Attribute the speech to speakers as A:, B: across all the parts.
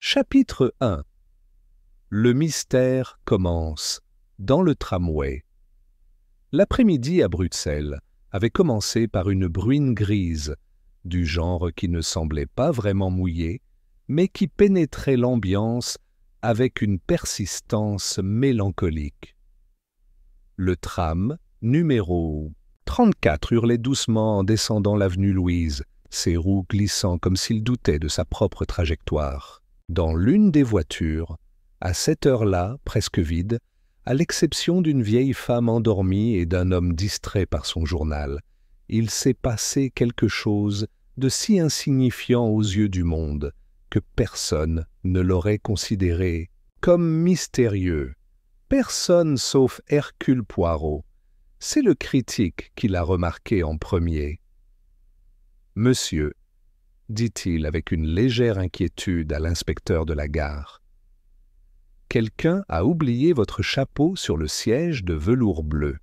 A: Chapitre 1. Le mystère commence dans le tramway. L'après-midi à Bruxelles avait commencé par une bruine grise, du genre qui ne semblait pas vraiment mouillée, mais qui pénétrait l'ambiance avec une persistance mélancolique. Le tram, numéro 34, hurlait doucement en descendant l'avenue Louise, ses roues glissant comme s'il doutait de sa propre trajectoire. Dans l'une des voitures, à cette heure-là, presque vide, à l'exception d'une vieille femme endormie et d'un homme distrait par son journal, il s'est passé quelque chose de si insignifiant aux yeux du monde que personne ne l'aurait considéré comme mystérieux. Personne sauf Hercule Poirot. C'est le critique qui l'a remarqué en premier. « Monsieur », dit-il avec une légère inquiétude à l'inspecteur de la gare, « quelqu'un a oublié votre chapeau sur le siège de velours bleu. »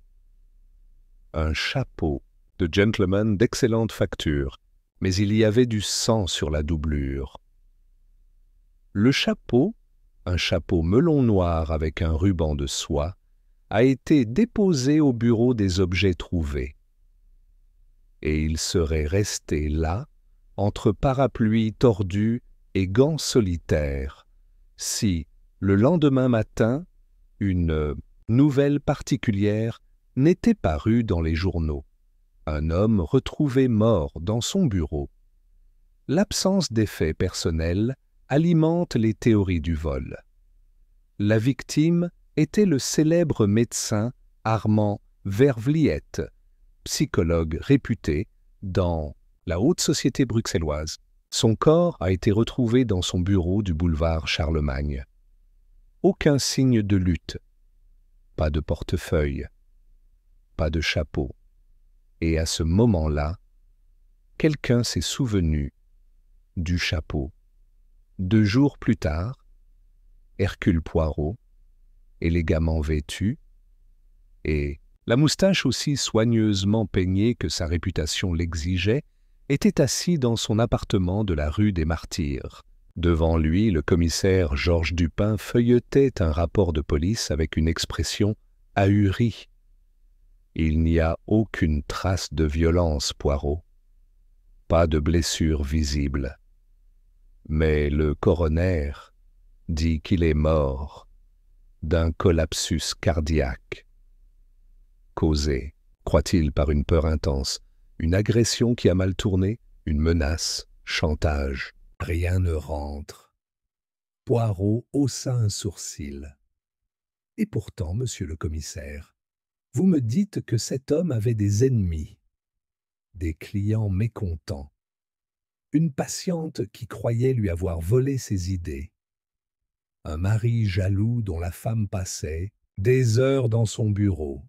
A: Un chapeau de gentleman d'excellente facture, mais il y avait du sang sur la doublure. Le chapeau, un chapeau melon noir avec un ruban de soie, a été déposé au bureau des objets trouvés. Et il serait resté là, entre parapluie tordu et gants solitaires, si, le lendemain matin, une nouvelle particulière n'était parue dans les journaux. Un homme retrouvé mort dans son bureau. L'absence d'effets personnels alimente les théories du vol. La victime était le célèbre médecin Armand Vervliet, psychologue réputé dans la haute société bruxelloise. Son corps a été retrouvé dans son bureau du boulevard Charlemagne. Aucun signe de lutte, pas de portefeuille, pas de chapeau. Et à ce moment-là, quelqu'un s'est souvenu du chapeau. 2 jours plus tard, Hercule Poirot, élégamment vêtu, et la moustache aussi soigneusement peignée que sa réputation l'exigeait, était assis dans son appartement de la rue des Martyrs. Devant lui, le commissaire Georges Dupin feuilletait un rapport de police avec une expression ahurie. Il n'y a aucune trace de violence, Poirot. Pas de blessure visible. Mais le coroner dit qu'il est mort d'un collapsus cardiaque. Causé, croit-il, par une peur intense, une agression qui a mal tourné, une menace, chantage. Rien ne rentre. Poirot haussa un sourcil. Et pourtant, monsieur le commissaire, vous me dites que cet homme avait des ennemis, des clients mécontents, une patiente qui croyait lui avoir volé ses idées, un mari jaloux dont la femme passait des heures dans son bureau,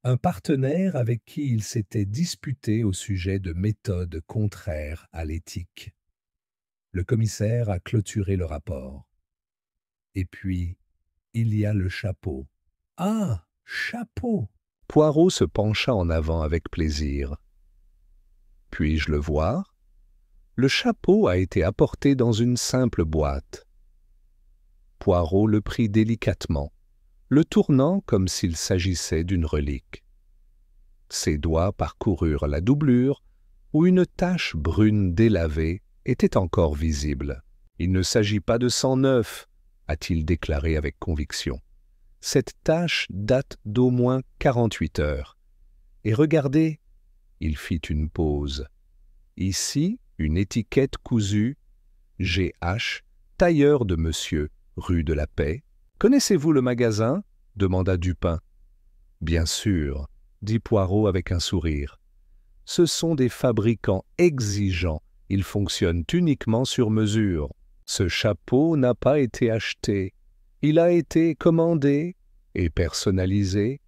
A: un partenaire avec qui il s'était disputé au sujet de méthodes contraires à l'éthique. Le commissaire a clôturé le rapport. Et puis, il y a le chapeau. Ah, chapeau! Poirot se pencha en avant avec plaisir. Puis-je le voir? Le chapeau a été apporté dans une simple boîte. Poirot le prit délicatement, le tournant comme s'il s'agissait d'une relique. Ses doigts parcoururent la doublure, où une tache brune délavée était encore visible. « Il ne s'agit pas de sang neuf », a-t-il déclaré avec conviction. « Cette tache date d'au moins 48 heures. Et regardez, » il fit une pause. « Ici, une étiquette cousue, G.H., tailleur de monsieur, rue de la Paix. Connaissez-vous le magasin ?» demanda Dupin. « Bien sûr, » dit Poirot avec un sourire. « Ce sont des fabricants exigeants. Ils fonctionnent uniquement sur mesure. Ce chapeau n'a pas été acheté. Il a été commandé et personnalisé.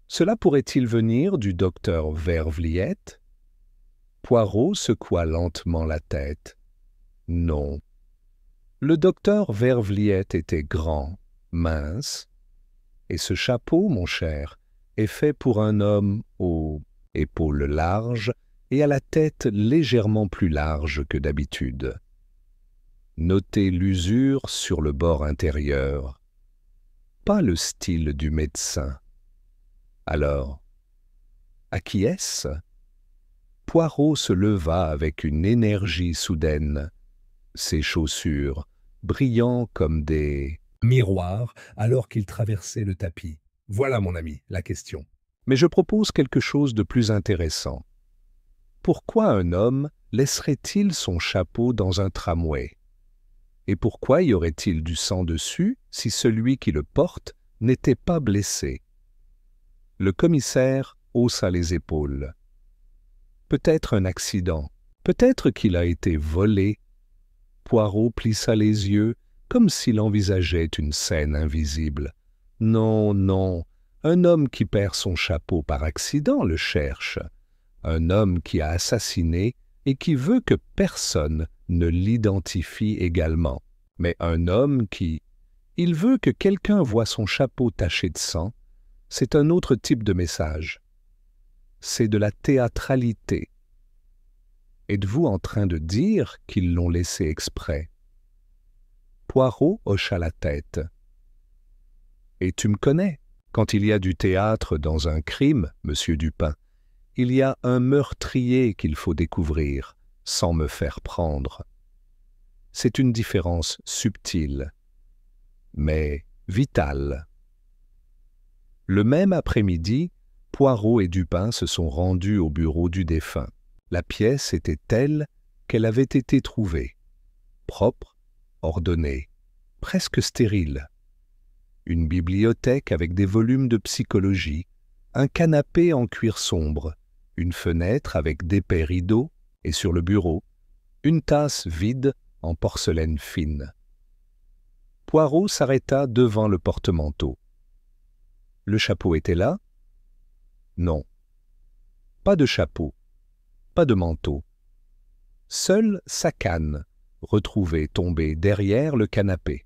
A: Cela pourrait-il venir du docteur Vervliet ? » Poirot secoua lentement la tête. Non. Le docteur Vervliet était grand, mince, et ce chapeau, mon cher, est fait pour un homme aux épaules larges et à la tête légèrement plus large que d'habitude. Notez l'usure sur le bord intérieur, pas le style du médecin. Alors, à qui est-ce? Poirot se leva avec une énergie soudaine, ses chaussures brillant comme des miroirs alors qu'il traversait le tapis. Voilà, mon ami, la question. Mais je propose quelque chose de plus intéressant. Pourquoi un homme laisserait-il son chapeau dans un tramway? Et pourquoi y aurait-il du sang dessus si celui qui le porte n'était pas blessé? Le commissaire haussa les épaules. Peut-être un accident, peut-être qu'il a été volé. Poirot plissa les yeux comme s'il envisageait une scène invisible. Non, non, un homme qui perd son chapeau par accident le cherche. Un homme qui a assassiné et qui veut que personne ne l'identifie également. Mais un homme qui... Il veut que quelqu'un voie son chapeau taché de sang. C'est un autre type de message. C'est de la théâtralité. Êtes-vous en train de dire qu'ils l'ont laissé exprès? Poirot hocha la tête. Et tu me connais. Quand il y a du théâtre dans un crime, monsieur Dupin, il y a un meurtrier qu'il faut découvrir, sans me faire prendre. C'est une différence subtile, mais vitale. Le même après-midi, Poirot et Dupin se sont rendus au bureau du défunt. La pièce était telle qu'elle avait été trouvée, propre, ordonnée, presque stérile. Une bibliothèque avec des volumes de psychologie, un canapé en cuir sombre, une fenêtre avec d'épais rideaux et sur le bureau, une tasse vide en porcelaine fine. Poirot s'arrêta devant le porte-manteau. Le chapeau était là? Non. Pas de chapeau, pas de manteau. Seule sa canne, retrouvée tombée derrière le canapé.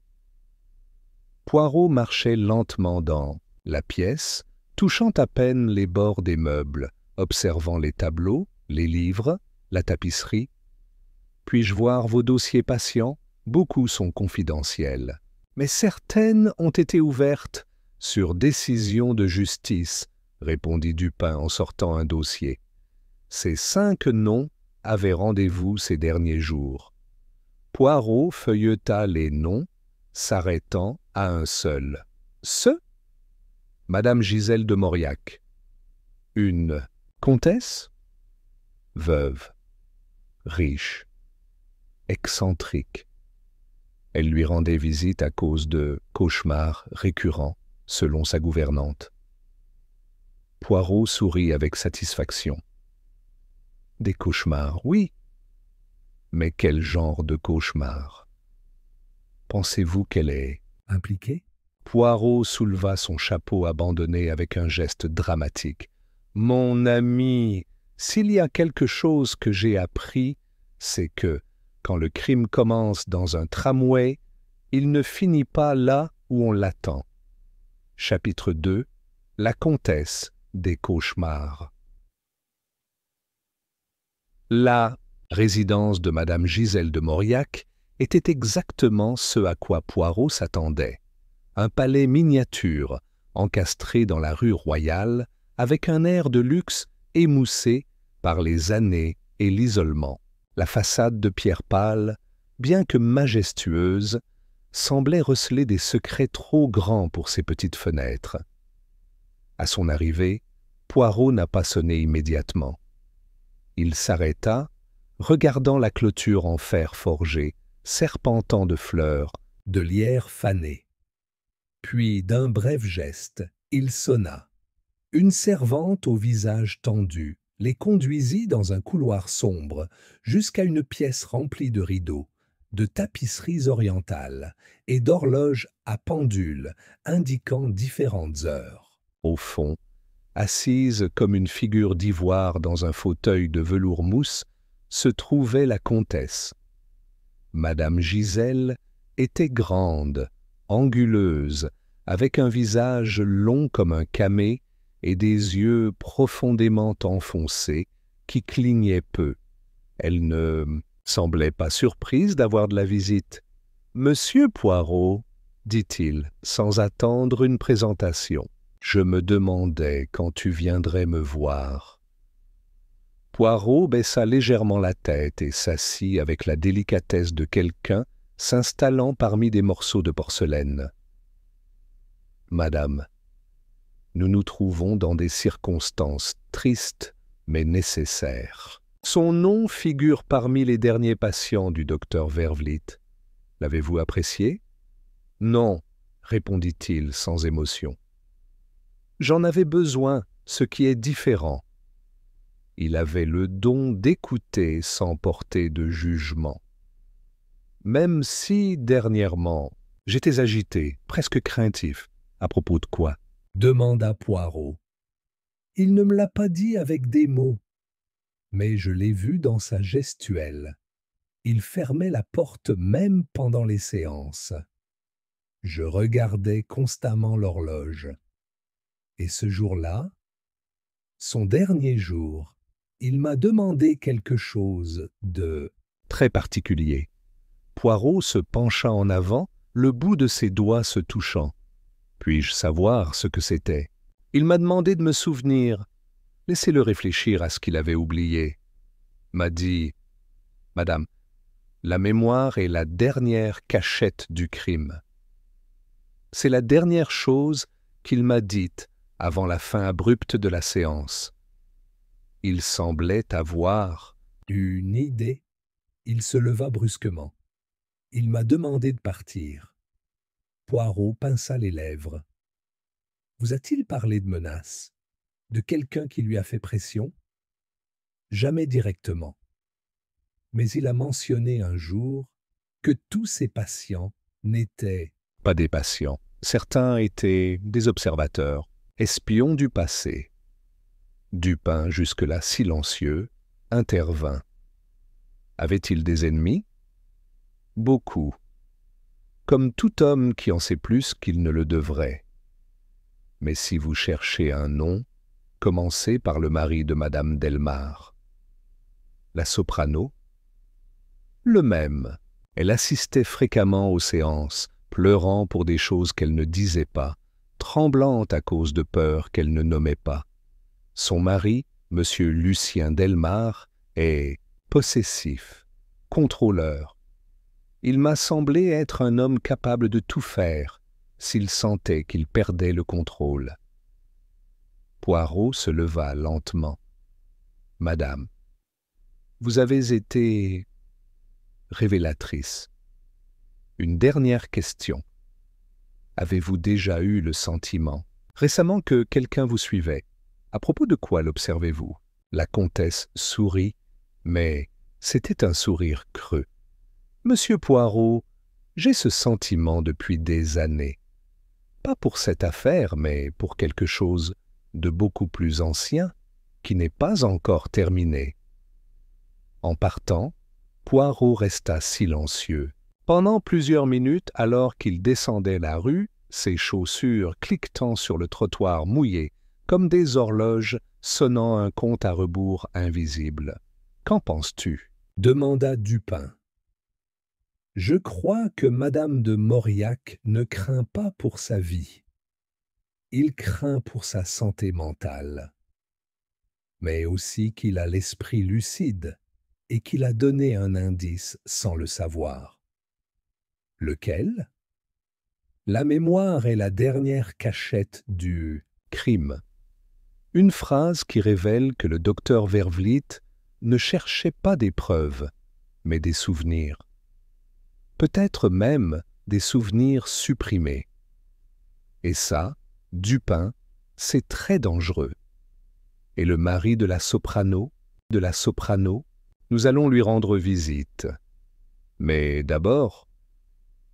A: Poirot marchait lentement dans la pièce, touchant à peine les bords des meubles, observant les tableaux, les livres, la tapisserie. Puis-je voir vos dossiers patients? Beaucoup sont confidentiels. Mais certaines ont été ouvertes sur décision de justice, répondit Dupin en sortant un dossier. Ces 5 noms avaient rendez-vous ces derniers jours. Poirot feuilleta les noms, s'arrêtant à un seul. Ce? Madame Gisèle de Mauriac. Une comtesse? Veuve. Riche. Excentrique. Elle lui rendait visite à cause de cauchemars récurrents, selon sa gouvernante. Poirot sourit avec satisfaction. Des cauchemars, oui. Mais quel genre de cauchemars? Pensez-vous qu'elle est impliquée? Poirot souleva son chapeau abandonné avec un geste dramatique. Mon ami, s'il y a quelque chose que j'ai appris, c'est que, quand le crime commence dans un tramway, il ne finit pas là où on l'attend. Chapitre 2. La comtesse des cauchemars. La résidence de Madame Gisèle de Mauriac était exactement ce à quoi Poirot s'attendait. Un palais miniature, encastré dans la rue Royale, avec un air de luxe émoussé par les années et l'isolement. La façade de pierre pâle, bien que majestueuse, semblait receler des secrets trop grands pour ses petites fenêtres. À son arrivée, Poirot n'a pas sonné immédiatement. Il s'arrêta, regardant la clôture en fer forgé, serpentant de fleurs, de lierre fané. Puis, d'un bref geste, il sonna. Une servante au visage tendu les conduisit dans un couloir sombre jusqu'à une pièce remplie de rideaux, de tapisseries orientales et d'horloges à pendule indiquant différentes heures. Au fond, assise comme une figure d'ivoire dans un fauteuil de velours mousse, se trouvait la comtesse. Madame Gisèle était grande, anguleuse, avec un visage long comme un camée et des yeux profondément enfoncés qui clignaient peu. Elle ne semblait pas surprise d'avoir de la visite. « Monsieur Poirot, dit-il, sans attendre une présentation, je me demandais quand tu viendrais me voir. » Poirot baissa légèrement la tête et s'assit avec la délicatesse de quelqu'un s'installant parmi des morceaux de porcelaine. « Madame, nous nous trouvons dans des circonstances tristes mais nécessaires. Son nom figure parmi les derniers patients du docteur Vervliet. L'avez-vous apprécié? »« Non, répondit-il sans émotion. J'en avais besoin, ce qui est différent. Il avait le don d'écouter sans porter de jugement. Même si, dernièrement, j'étais agité, presque craintif. À propos de quoi? Demanda Poirot. Il ne me l'a pas dit avec des mots, mais je l'ai vu dans sa gestuelle. Il fermait la porte même pendant les séances. Je regardais constamment l'horloge. Et ce jour-là, son dernier jour, il m'a demandé quelque chose de très particulier. Poirot se pencha en avant, le bout de ses doigts se touchant. Puis-je savoir ce que c'était? Il m'a demandé de me souvenir. Laissez-le réfléchir à ce qu'il avait oublié. M'a dit, « Madame, la mémoire est la dernière cachette du crime. » C'est la dernière chose qu'il m'a dite avant la fin abrupte de la séance. Il semblait avoir une idée. Il se leva brusquement. Il m'a demandé de partir. Poirot pinça les lèvres. Vous a-t-il parlé de menaces? De quelqu'un qui lui a fait pression? Jamais directement. Mais il a mentionné un jour que tous ses patients n'étaient pas des patients. Certains étaient des observateurs, espions du passé. Dupin, jusque-là silencieux, intervint. Avait-il des ennemis? Beaucoup. Comme tout homme qui en sait plus qu'il ne le devrait. Mais si vous cherchez un nom, commencez par le mari de Madame Delmare. La soprano? Le même. Elle assistait fréquemment aux séances, pleurant pour des choses qu'elle ne disait pas, tremblante à cause de peurs qu'elle ne nommait pas. Son mari, Monsieur Lucien Delmare, est possessif, contrôleur. Il m'a semblé être un homme capable de tout faire, s'il sentait qu'il perdait le contrôle. Poirot se leva lentement. « Madame, vous avez été révélatrice. Une dernière question. Avez-vous déjà eu le sentiment, récemment, que quelqu'un vous suivait? À propos de quoi l'observez-vous? » La comtesse sourit, mais c'était un sourire creux. « Monsieur Poirot, j'ai ce sentiment depuis des années. Pas pour cette affaire, mais pour quelque chose de beaucoup plus ancien, qui n'est pas encore terminé. » En partant, Poirot resta silencieux. Pendant plusieurs minutes, alors qu'il descendait la rue, ses chaussures cliquetant sur le trottoir mouillé, comme des horloges sonnant un compte à rebours invisible. « Qu'en penses-tu » demanda Dupin. « Je crois que Madame de Mauriac ne craint pas pour sa vie. Il craint pour sa santé mentale. Mais aussi qu'il a l'esprit lucide et qu'il a donné un indice sans le savoir. Lequel? La mémoire est la dernière cachette du crime. Une phrase qui révèle que le docteur Vervliet ne cherchait pas des preuves, mais des souvenirs. Peut-être même des souvenirs supprimés. Et ça, Dupin, c'est très dangereux. Et le mari de la soprano, nous allons lui rendre visite. Mais d'abord,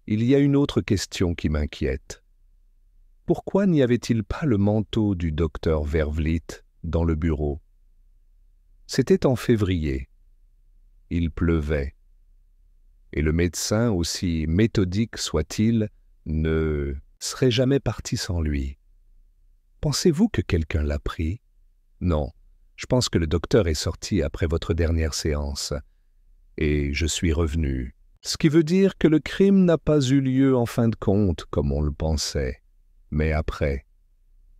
A: il y a une autre question qui m'inquiète. Pourquoi n'y avait-il pas le manteau du docteur Vervliet dans le bureau? C'était en février. Il pleuvait. Et le médecin, aussi méthodique soit-il, ne serait jamais parti sans lui. Pensez-vous que quelqu'un l'a pris? Non, je pense que le docteur est sorti après votre dernière séance. et je suis revenu. Ce qui veut dire que le crime n'a pas eu lieu en fin de compte, comme on le pensait, mais après,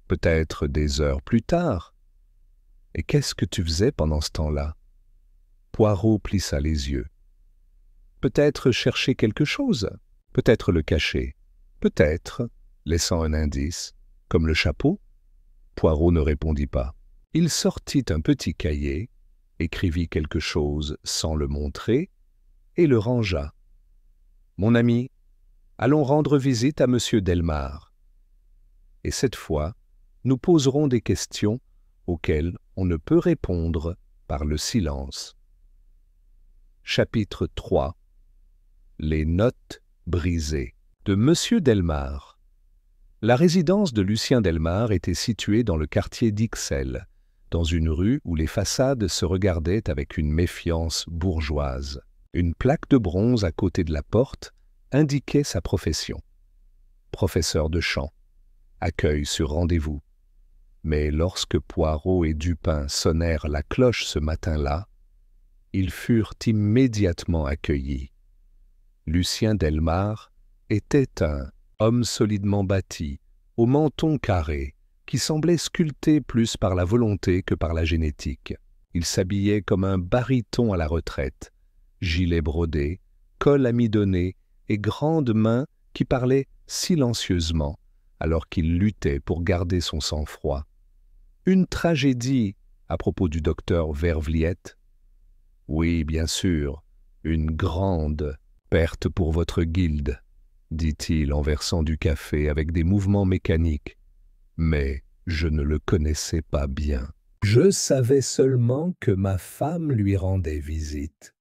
A: peut-être des heures plus tard. Et qu'est-ce que tu faisais pendant ce temps-là? Poirot plissa les yeux. Peut-être chercher quelque chose, peut-être le cacher, peut-être, laissant un indice, comme le chapeau. Poirot ne répondit pas. Il sortit un petit cahier, écrivit quelque chose sans le montrer, et le rangea. « Mon ami, allons rendre visite à monsieur Delmar. Et cette fois, nous poserons des questions auxquelles on ne peut répondre par le silence. » Chapitre 3. Les notes brisées de monsieur Delmar. La résidence de Lucien Delmar était située dans le quartier d'Ixelles, dans une rue où les façades se regardaient avec une méfiance bourgeoise. Une plaque de bronze à côté de la porte indiquait sa profession. Professeur de chant, accueil sur rendez-vous. Mais lorsque Poirot et Dupin sonnèrent la cloche ce matin-là, ils furent immédiatement accueillis. Lucien Delmar était un homme solidement bâti, au menton carré, qui semblait sculpté plus par la volonté que par la génétique. Il s'habillait comme un baryton à la retraite, gilet brodé, col amidonné et grandes mains qui parlaient silencieusement alors qu'il luttait pour garder son sang-froid. Une tragédie à propos du docteur Vervliet? Oui, bien sûr, une grande perte pour votre guilde, dit-il en versant du café avec des mouvements mécaniques. Mais je ne le connaissais pas bien. Je savais seulement que ma femme lui rendait visite.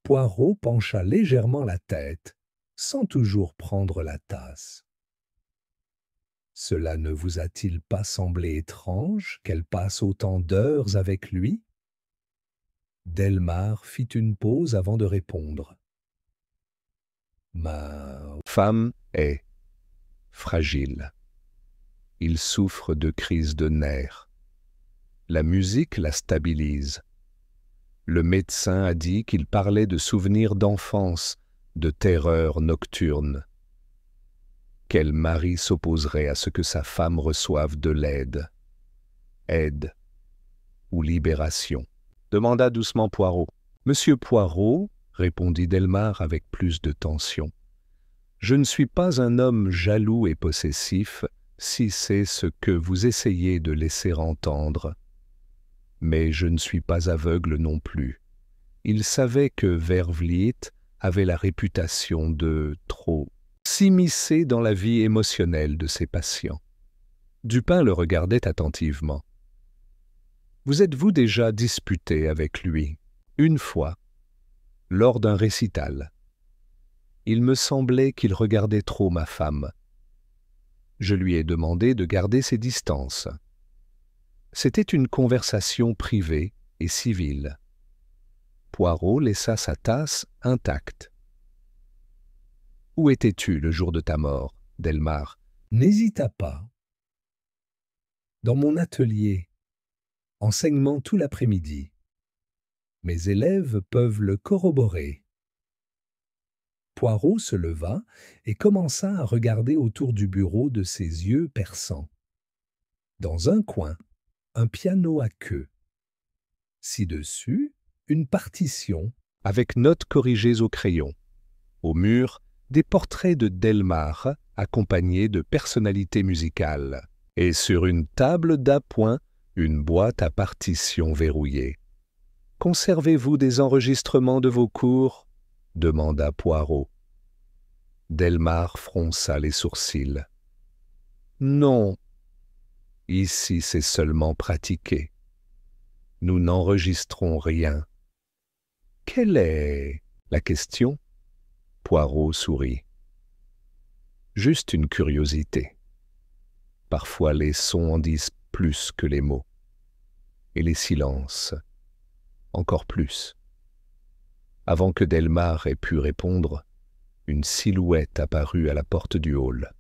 A: Poirot pencha légèrement la tête, sans toujours prendre la tasse. Cela ne vous a-t-il pas semblé étrange qu'elle passe autant d'heures avec lui? Delmar fit une pause avant de répondre. Ma femme est fragile. Il souffre de crises de nerfs. La musique la stabilise. Le médecin a dit qu'il parlait de souvenirs d'enfance, de terreurs nocturnes. Quel mari s'opposerait à ce que sa femme reçoive de l'aide? Aide ou libération? Demanda doucement Poirot. Monsieur Poirot, répondit Delmar avec plus de tension, je ne suis pas un homme jaloux et possessif, si c'est ce que vous essayez de laisser entendre. Mais je ne suis pas aveugle non plus. Il savait que Vervliet avait la réputation de trop s'immiscer dans la vie émotionnelle de ses patients. Dupin le regardait attentivement. « Vous êtes-vous déjà disputé avec lui? » Une fois, lors d'un récital. Il me semblait qu'il regardait trop ma femme. Je lui ai demandé de garder ses distances. C'était une conversation privée et civile. Poirot laissa sa tasse intacte. « Où étais-tu le jour de ta mort, Delmar ?» N'hésita pas. Dans mon atelier, enseignement tout l'après-midi. Mes élèves peuvent le corroborer. Poirot se leva et commença à regarder autour du bureau de ses yeux perçants. Dans un coin, un piano à queue. Ci-dessus, une partition avec notes corrigées au crayon. Au mur, des portraits de Delmar accompagnés de personnalités musicales. Et sur une table d'appoint, une boîte à partitions verrouillée. « Conservez-vous des enregistrements de vos cours ?» demanda Poirot. Delmar fronça les sourcils. « Non. Ici, c'est seulement pratiqué. Nous n'enregistrons rien. » « Quelle est la question ?» Poirot sourit. « Juste une curiosité. Parfois les sons en disent plus que les mots. Et les silences, encore plus. » Avant que Delmar ait pu répondre, une silhouette apparut à la porte du hall.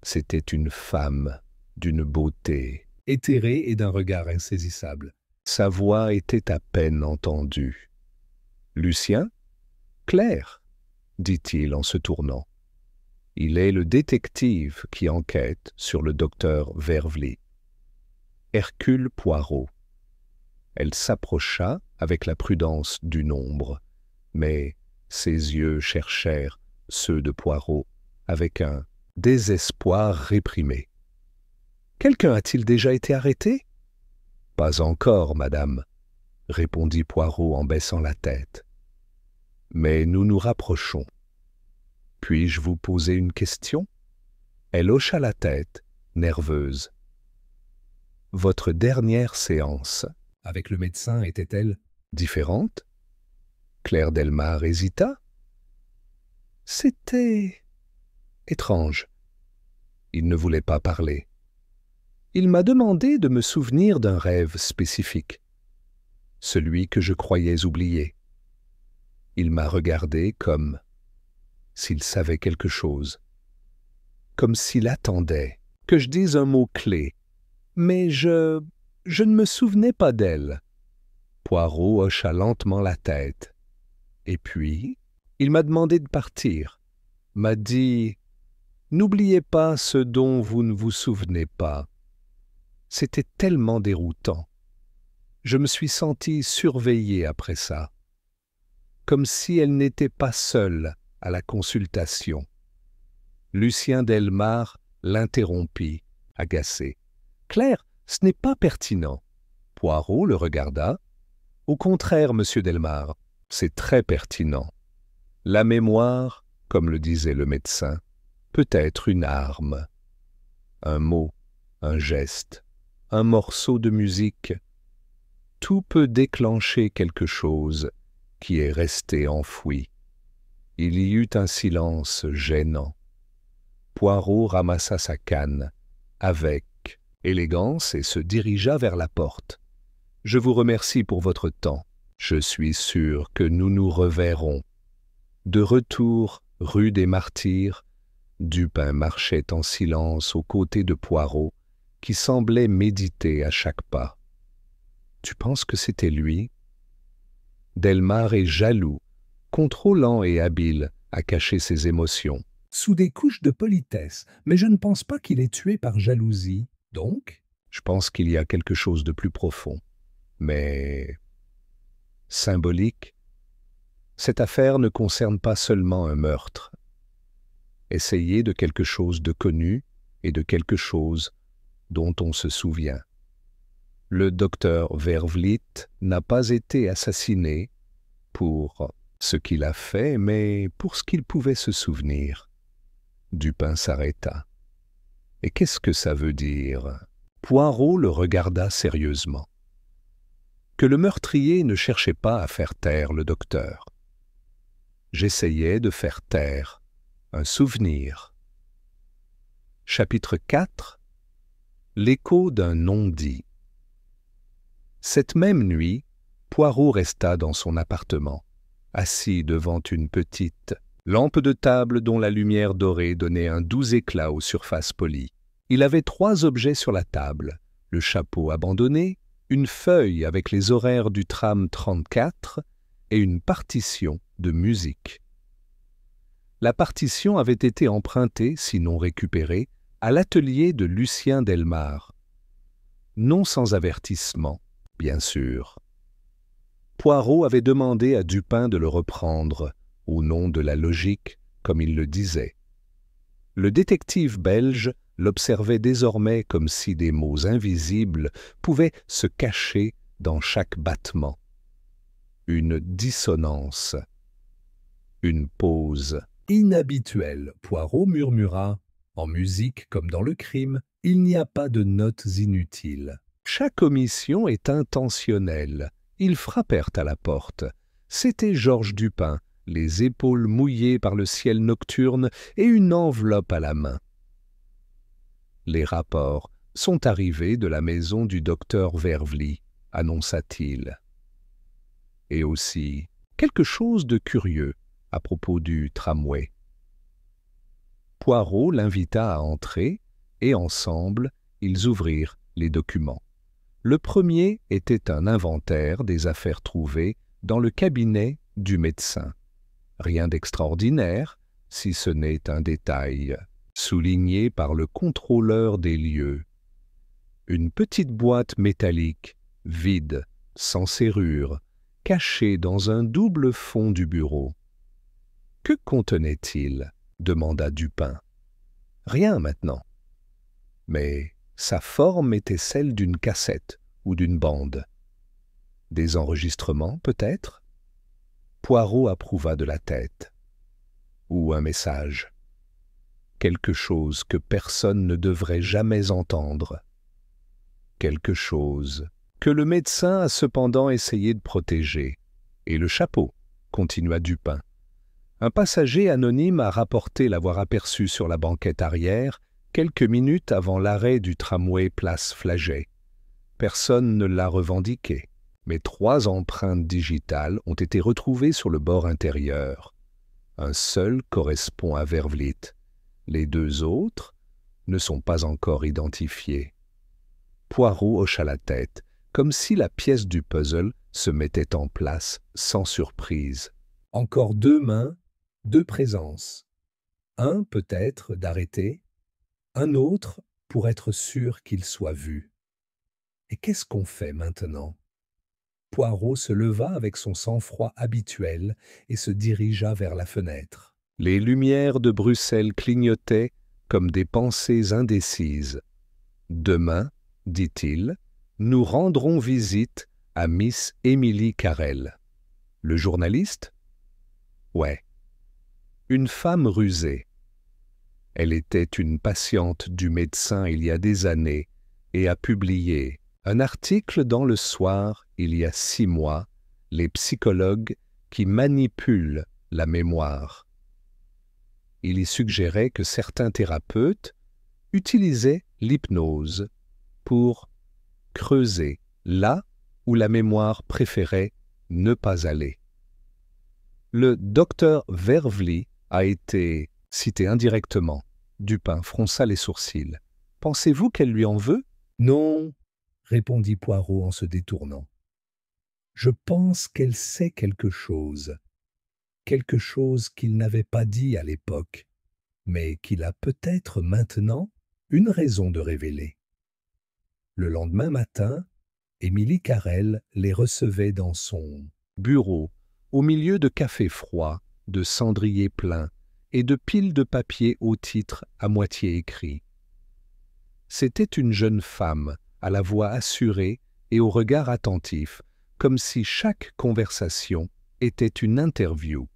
A: C'était une femme d'une beauté éthérée et d'un regard insaisissable. Sa voix était à peine entendue. Lucien? Claire, dit-il en se tournant. Il est le détective qui enquête sur le docteur Vervely. Hercule Poirot. Elle s'approcha avec la prudence du nombre, mais ses yeux cherchèrent ceux de Poirot avec un désespoir réprimé. « Quelqu'un a-t-il déjà été arrêté ?»« Pas encore, madame, » répondit Poirot en baissant la tête. « Mais nous nous rapprochons. Puis-je vous poser une question ?» Elle hocha la tête, nerveuse. « Votre dernière séance avec le médecin était-elle différente ?» Claire Delmar hésita. « C'était étrange. » Il ne voulait pas parler. Il m'a demandé de me souvenir d'un rêve spécifique, celui que je croyais oublié. Il m'a regardé comme s'il savait quelque chose, comme s'il attendait que je dise un mot clé, mais je ne me souvenais pas d'elle. Poirot hocha lentement la tête. Et puis, il m'a demandé de partir, m'a dit « N'oubliez pas ce dont vous ne vous souvenez pas ». C'était tellement déroutant. Je me suis senti surveillé après ça, comme si elle n'était pas seule à la consultation. Lucien Delmar l'interrompit, agacé. « Claire, ce n'est pas pertinent. » Poirot le regarda. « Au contraire, monsieur Delmar, c'est très pertinent. La mémoire, comme le disait le médecin, peut être une arme. Un mot, un geste, un morceau de musique, tout peut déclencher quelque chose qui est resté enfoui. » Il y eut un silence gênant. Poirot ramassa sa canne avec élégance et se dirigea vers la porte. « Je vous remercie pour votre temps. Je suis sûr que nous nous reverrons. » De retour rue des Martyrs, Dupin marchait en silence aux côtés de Poirot, qui semblait méditer à chaque pas. « Tu penses que c'était lui ?» Delmar est jaloux, contrôlant et habile à cacher ses émotions, sous des couches de politesse, mais je ne pense pas qu'il est tué par jalousie. Donc, je pense qu'il y a quelque chose de plus profond. Mais symbolique, cette affaire ne concerne pas seulement un meurtre. Essayez de quelque chose de connu et de quelque chose dont on se souvient. Le docteur Vervely n'a pas été assassiné pour ce qu'il a fait, mais pour ce qu'il pouvait se souvenir. Dupin s'arrêta. « Et qu'est-ce que ça veut dire ?» Poirot le regarda sérieusement. Que le meurtrier ne cherchait pas à faire taire le docteur. J'essayais de faire taire un souvenir. Chapitre 4. L'écho d'un non-dit. Cette même nuit, Poirot resta dans son appartement, assis devant une petite lampe de table dont la lumière dorée donnait un doux éclat aux surfaces polies. Il avait 3 objets sur la table, le chapeau abandonné, une feuille avec les horaires du tram 34 et une partition de musique. La partition avait été empruntée, sinon récupérée, à l'atelier de Lucien Delmar. Non sans avertissement, bien sûr. Poirot avait demandé à Dupin de le reprendre, au nom de la logique, comme il le disait. Le détective belge l'observait désormais comme si des mots invisibles pouvaient se cacher dans chaque battement. Une dissonance. Une pause inhabituelle. Poirot murmura « En musique comme dans le crime, il n'y a pas de notes inutiles. Chaque omission est intentionnelle. » Ils frappèrent à la porte. C'était Georges Dupin, les épaules mouillées par le ciel nocturne et une enveloppe à la main. « Les rapports sont arrivés de la maison du docteur Vervely, annonça-t-il. Et aussi quelque chose de curieux à propos du tramway. » Poirot l'invita à entrer et ensemble, ils ouvrirent les documents. Le premier était un inventaire des affaires trouvées dans le cabinet du médecin. Rien d'extraordinaire, si ce n'est un détail souligné par le contrôleur des lieux. Une petite boîte métallique, vide, sans serrure, cachée dans un double fond du bureau. Que contenait-il ? Demanda Dupin. Rien maintenant. Mais sa forme était celle d'une cassette ou d'une bande. Des enregistrements, peut-être ? Poirot approuva de la tête. Ou un message. Quelque chose que personne ne devrait jamais entendre. Quelque chose que le médecin a cependant essayé de protéger. Et le chapeau, continua Dupin. Un passager anonyme a rapporté l'avoir aperçu sur la banquette arrière quelques minutes avant l'arrêt du tramway place Flagey. Personne ne l'a revendiqué, mais 3 empreintes digitales ont été retrouvées sur le bord intérieur. Un seul correspond à Vervliet. Les 2 autres ne sont pas encore identifiés. Poirot hocha la tête, comme si la pièce du puzzle se mettait en place sans surprise. Encore 2 mains, 2 présences. Un peut-être d'arrêté, un autre pour être sûr qu'il soit vu. Et qu'est-ce qu'on fait maintenant ? Poirot se leva avec son sang-froid habituel et se dirigea vers la fenêtre. Les lumières de Bruxelles clignotaient comme des pensées indécises. Demain, dit-il, nous rendrons visite à Miss Émilie Carrel. Le journaliste ? Ouais. Une femme rusée. Elle était une patiente du médecin il y a des années et a publié un article dans Le Soir il y a 6 mois, Les psychologues qui manipulent la mémoire. Il y suggérait que certains thérapeutes utilisaient l'hypnose pour creuser là où la mémoire préférait ne pas aller. Le docteur Vervliet a été cité indirectement. Dupin fronça les sourcils. « Pensez-vous qu'elle lui en veut ?»« Non, » répondit Poirot en se détournant. « Je pense qu'elle sait quelque chose qu'il n'avait pas dit à l'époque, mais qu'il a peut-être maintenant une raison de révéler. » Le lendemain matin, Émilie Carrel les recevait dans son bureau, au milieu de cafés froids, de cendriers pleins et de piles de papier au titre à moitié écrit. C'était une jeune femme, à la voix assurée et au regard attentif, comme si chaque conversation était une interview.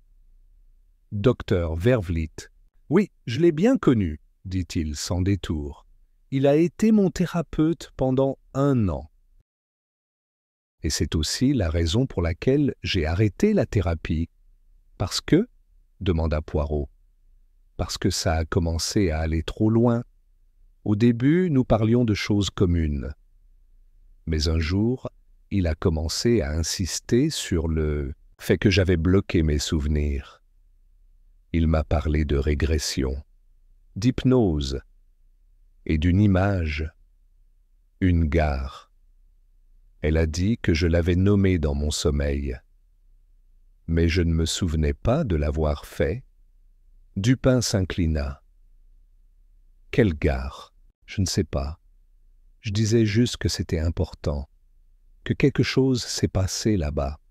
A: « Docteur Vervliet. Oui, je l'ai bien connu, dit-il sans détour. Il a été mon thérapeute pendant 1 an. Et c'est aussi la raison pour laquelle j'ai arrêté la thérapie. Parce que, demanda Poirot, parce que ça a commencé à aller trop loin. Au début, nous parlions de choses communes. Mais un jour, il a commencé à insister sur le fait que j'avais bloqué mes souvenirs. Il m'a parlé de régression, d'hypnose et d'une image, une gare. Elle a dit que je l'avais nommée dans mon sommeil. Mais je ne me souvenais pas de l'avoir fait. Dupin s'inclina. Quelle gare ? Je ne sais pas. Je disais juste que c'était important, que quelque chose s'est passé là-bas.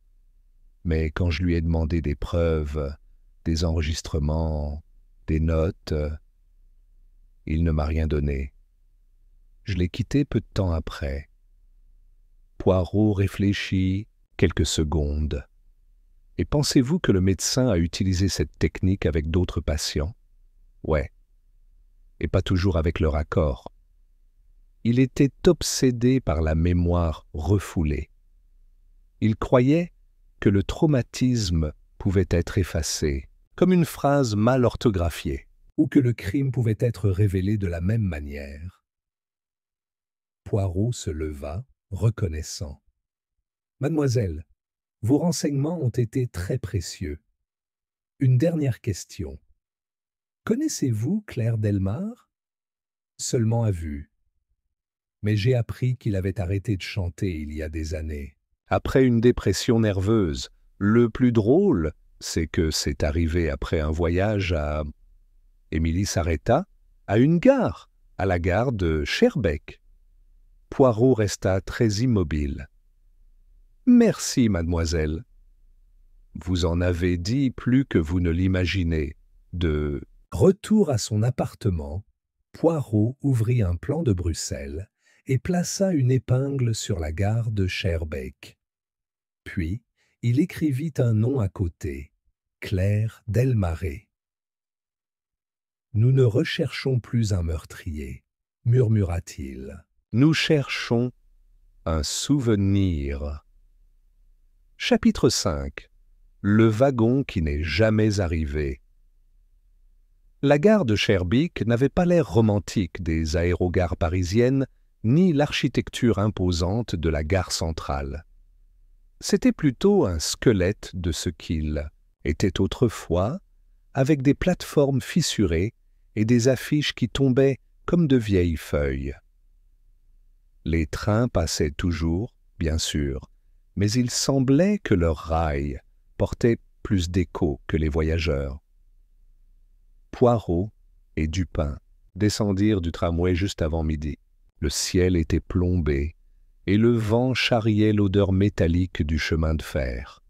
A: Mais quand je lui ai demandé des preuves, des enregistrements, des notes, il ne m'a rien donné. Je l'ai quitté peu de temps après. Poirot réfléchit quelques secondes. Et pensez-vous que le médecin a utilisé cette technique avec d'autres patients ? Ouais. Et pas toujours avec leur accord. Il était obsédé par la mémoire refoulée. Il croyait que le traumatisme pouvait être effacé, comme une phrase mal orthographiée, ou que le crime pouvait être révélé de la même manière. Poirot se leva, reconnaissant. « Mademoiselle, vos renseignements ont été très précieux. Une dernière question. Connaissez-vous Claire Delmar ? Seulement à vue. Mais j'ai appris qu'il avait arrêté de chanter il y a des années. Après une dépression nerveuse, Le plus drôle, c'est que c'est arrivé après un voyage à... Émilie s'arrêta, à une gare, à la gare de Schaerbeek. Poirot resta très immobile. « Merci, mademoiselle. Vous en avez dit plus que vous ne l'imaginez. » De retour à son appartement, Poirot ouvrit un plan de Bruxelles et plaça une épingle sur la gare de Schaerbeek. Puis, il écrivit un nom à côté, Claire Delmaré. « Nous ne recherchons plus un meurtrier, murmura-t-il. Nous cherchons un souvenir. Chapitre 5. Le wagon qui n'est jamais arrivé. La gare de Schaerbeek n'avait pas l'air romantique des aérogares parisiennes, ni l'architecture imposante de la gare centrale. C'était plutôt un squelette de ce qu'il était autrefois, avec des plateformes fissurées et des affiches qui tombaient comme de vieilles feuilles. Les trains passaient toujours, bien sûr, mais il semblait que leurs rails portaient plus d'écho que les voyageurs. Poirot et Dupin descendirent du tramway juste avant midi. Le ciel était plombé et le vent charriait l'odeur métallique du chemin de fer.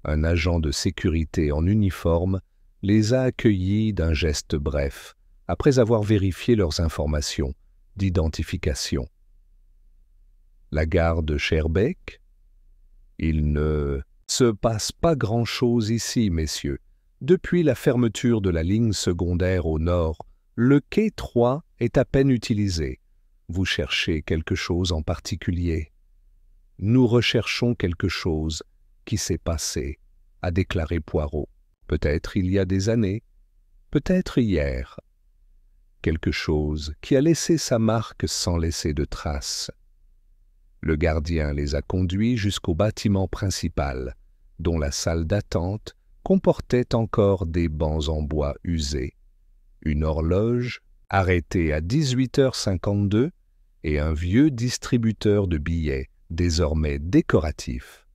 A: Un agent de sécurité en uniforme les a accueillis d'un geste bref, après avoir vérifié leurs informations d'identification. La gare de Schaerbeek? Il ne se passe pas grand-chose ici, messieurs. Depuis la fermeture de la ligne secondaire au nord, le quai 3 est à peine utilisé. Vous cherchez quelque chose en particulier? Nous recherchons quelque chose qui s'est passé, a déclaré Poirot. Peut-être il y a des années, peut-être hier. Quelque chose qui a laissé sa marque sans laisser de traces. Le gardien les a conduits jusqu'au bâtiment principal, dont la salle d'attente comportait encore des bancs en bois usés, une horloge arrêtée à 18h52 et un vieux distributeur de billets, désormais décoratif.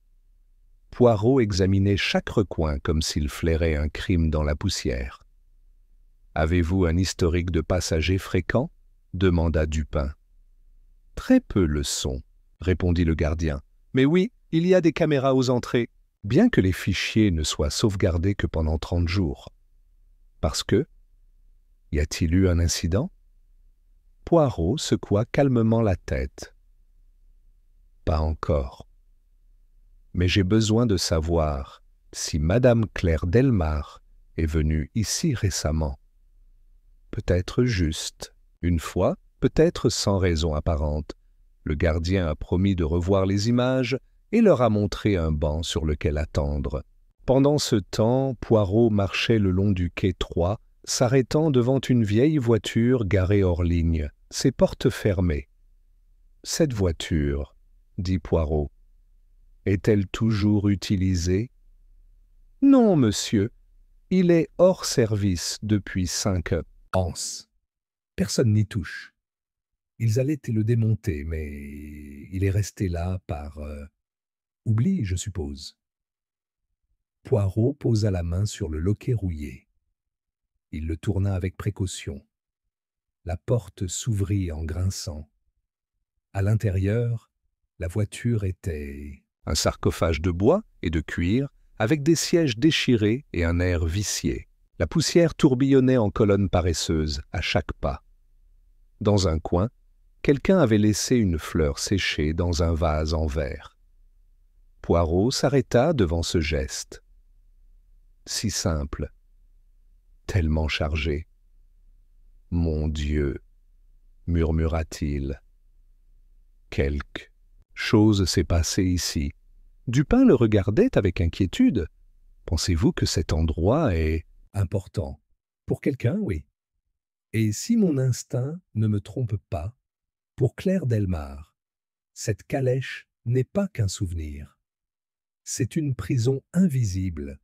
A: Poirot examinait chaque recoin comme s'il flairait un crime dans la poussière. « Avez-vous un historique de passagers fréquents ?» demanda Dupin. « Très peu le sont, » répondit le gardien. « Mais oui, il y a des caméras aux entrées, bien que les fichiers ne soient sauvegardés que pendant 30 jours. » Parce que? Y a-t-il eu un incident? Poirot secoua calmement la tête. « Pas encore. Mais j'ai besoin de savoir si Madame Claire Delmar est venue ici récemment. Peut-être juste, une fois, peut-être sans raison apparente. Le gardien a promis de revoir les images et leur a montré un banc sur lequel attendre. Pendant ce temps, Poirot marchait le long du quai 3, s'arrêtant devant une vieille voiture garée hors ligne, ses portes fermées. « Cette voiture, » dit Poirot, « est-elle toujours utilisée? »« Non, monsieur, il est hors service depuis 5 ans. Personne n'y touche. Ils allaient le démonter, mais il est resté là par... oubli, je suppose. » Poirot posa la main sur le loquet rouillé. Il le tourna avec précaution. La porte s'ouvrit en grinçant. À l'intérieur, la voiture était un sarcophage de bois et de cuir, avec des sièges déchirés et un air vicié. La poussière tourbillonnait en colonnes paresseuses à chaque pas. Dans un coin, quelqu'un avait laissé une fleur séchée dans un vase en verre. Poirot s'arrêta devant ce geste. Si simple, tellement chargé. « Mon Dieu !» murmura-t-il. « Quelque chose s'est passé ici. » Dupin le regardait avec inquiétude. « Pensez-vous que cet endroit est... » « Important. Pour quelqu'un, oui. Et si mon instinct ne me trompe pas, pour Claire Delmar, cette calèche n'est pas qu'un souvenir. C'est une prison invisible. »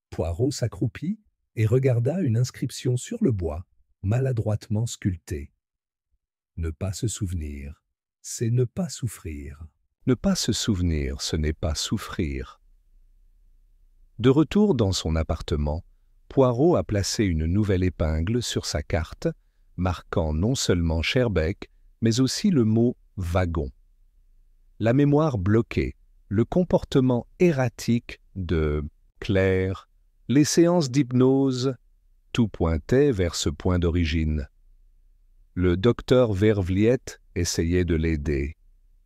A: Poirot s'accroupit et regarda une inscription sur le bois, maladroitement sculptée. Ne pas se souvenir, c'est ne pas souffrir. Ne pas se souvenir, ce n'est pas souffrir. De retour dans son appartement, Poirot a placé une nouvelle épingle sur sa carte, marquant non seulement Schaerbeek, mais aussi le mot « wagon ». La mémoire bloquée, le comportement erratique de Claire, les séances d'hypnose, tout pointait vers ce point d'origine. Le docteur Vervliet essayait de l'aider,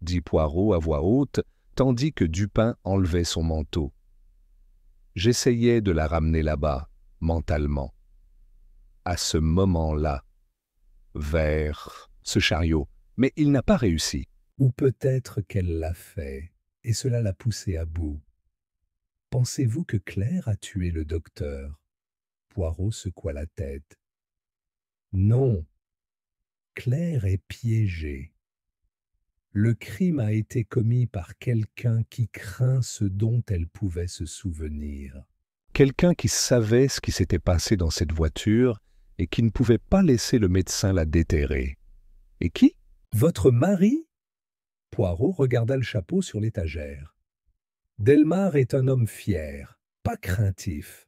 A: dit Poirot à voix haute, tandis que Dupin enlevait son manteau. J'essayais de la ramener là-bas, mentalement. À ce moment-là, vers ce chariot, mais il n'a pas réussi. Ou peut-être qu'elle l'a fait, et cela l'a poussé à bout. Pensez-vous que Claire a tué le docteur? Poirot secoua la tête. Non, Claire est piégée. Le crime a été commis par quelqu'un qui craint ce dont elle pouvait se souvenir. Quelqu'un qui savait ce qui s'était passé dans cette voiture et qui ne pouvait pas laisser le médecin la déterrer. Et qui? Votre mari? Poirot regarda le chapeau sur l'étagère. Delmar est un homme fier, pas craintif.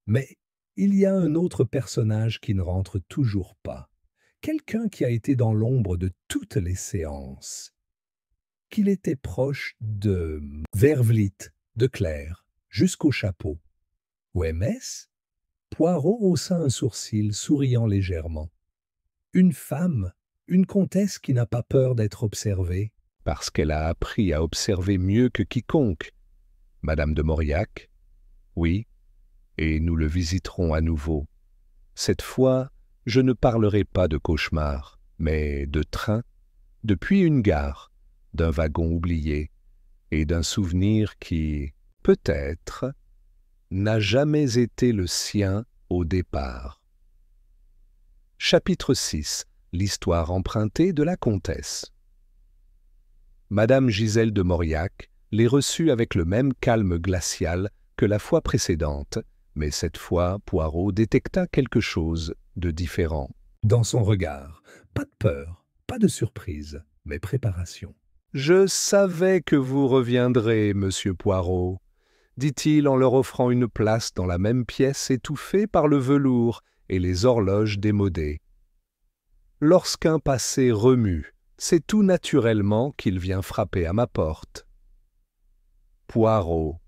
A: Mais il y a un autre personnage qui ne rentre toujours pas. Quelqu'un qui a été dans l'ombre de toutes les séances. Qu'il était proche de Vervliet, de Claire, jusqu'au chapeau. OMS? Poirot haussa un sourcil, souriant légèrement. Une femme, une comtesse qui n'a pas peur d'être observée, parce qu'elle a appris à observer mieux que quiconque. Madame de Mauriac? Oui, et nous le visiterons à nouveau. Cette fois, je ne parlerai pas de cauchemar, mais de train, depuis une gare, d'un wagon oublié, et d'un souvenir qui, peut-être, n'a jamais été le sien au départ. Chapitre 6. L'histoire empruntée de la comtesse. Madame Gisèle de Mauriac les reçut avec le même calme glacial que la fois précédente, mais cette fois Poirot détecta quelque chose de différent. Dans son regard, pas de peur, pas de surprise, mais préparation. « Je savais que vous reviendrez, monsieur Poirot, » dit-il en leur offrant une place dans la même pièce étouffée par le velours et les horloges démodées. « Lorsqu'un passé remue, c'est tout naturellement qu'il vient frapper à ma porte. » Poirot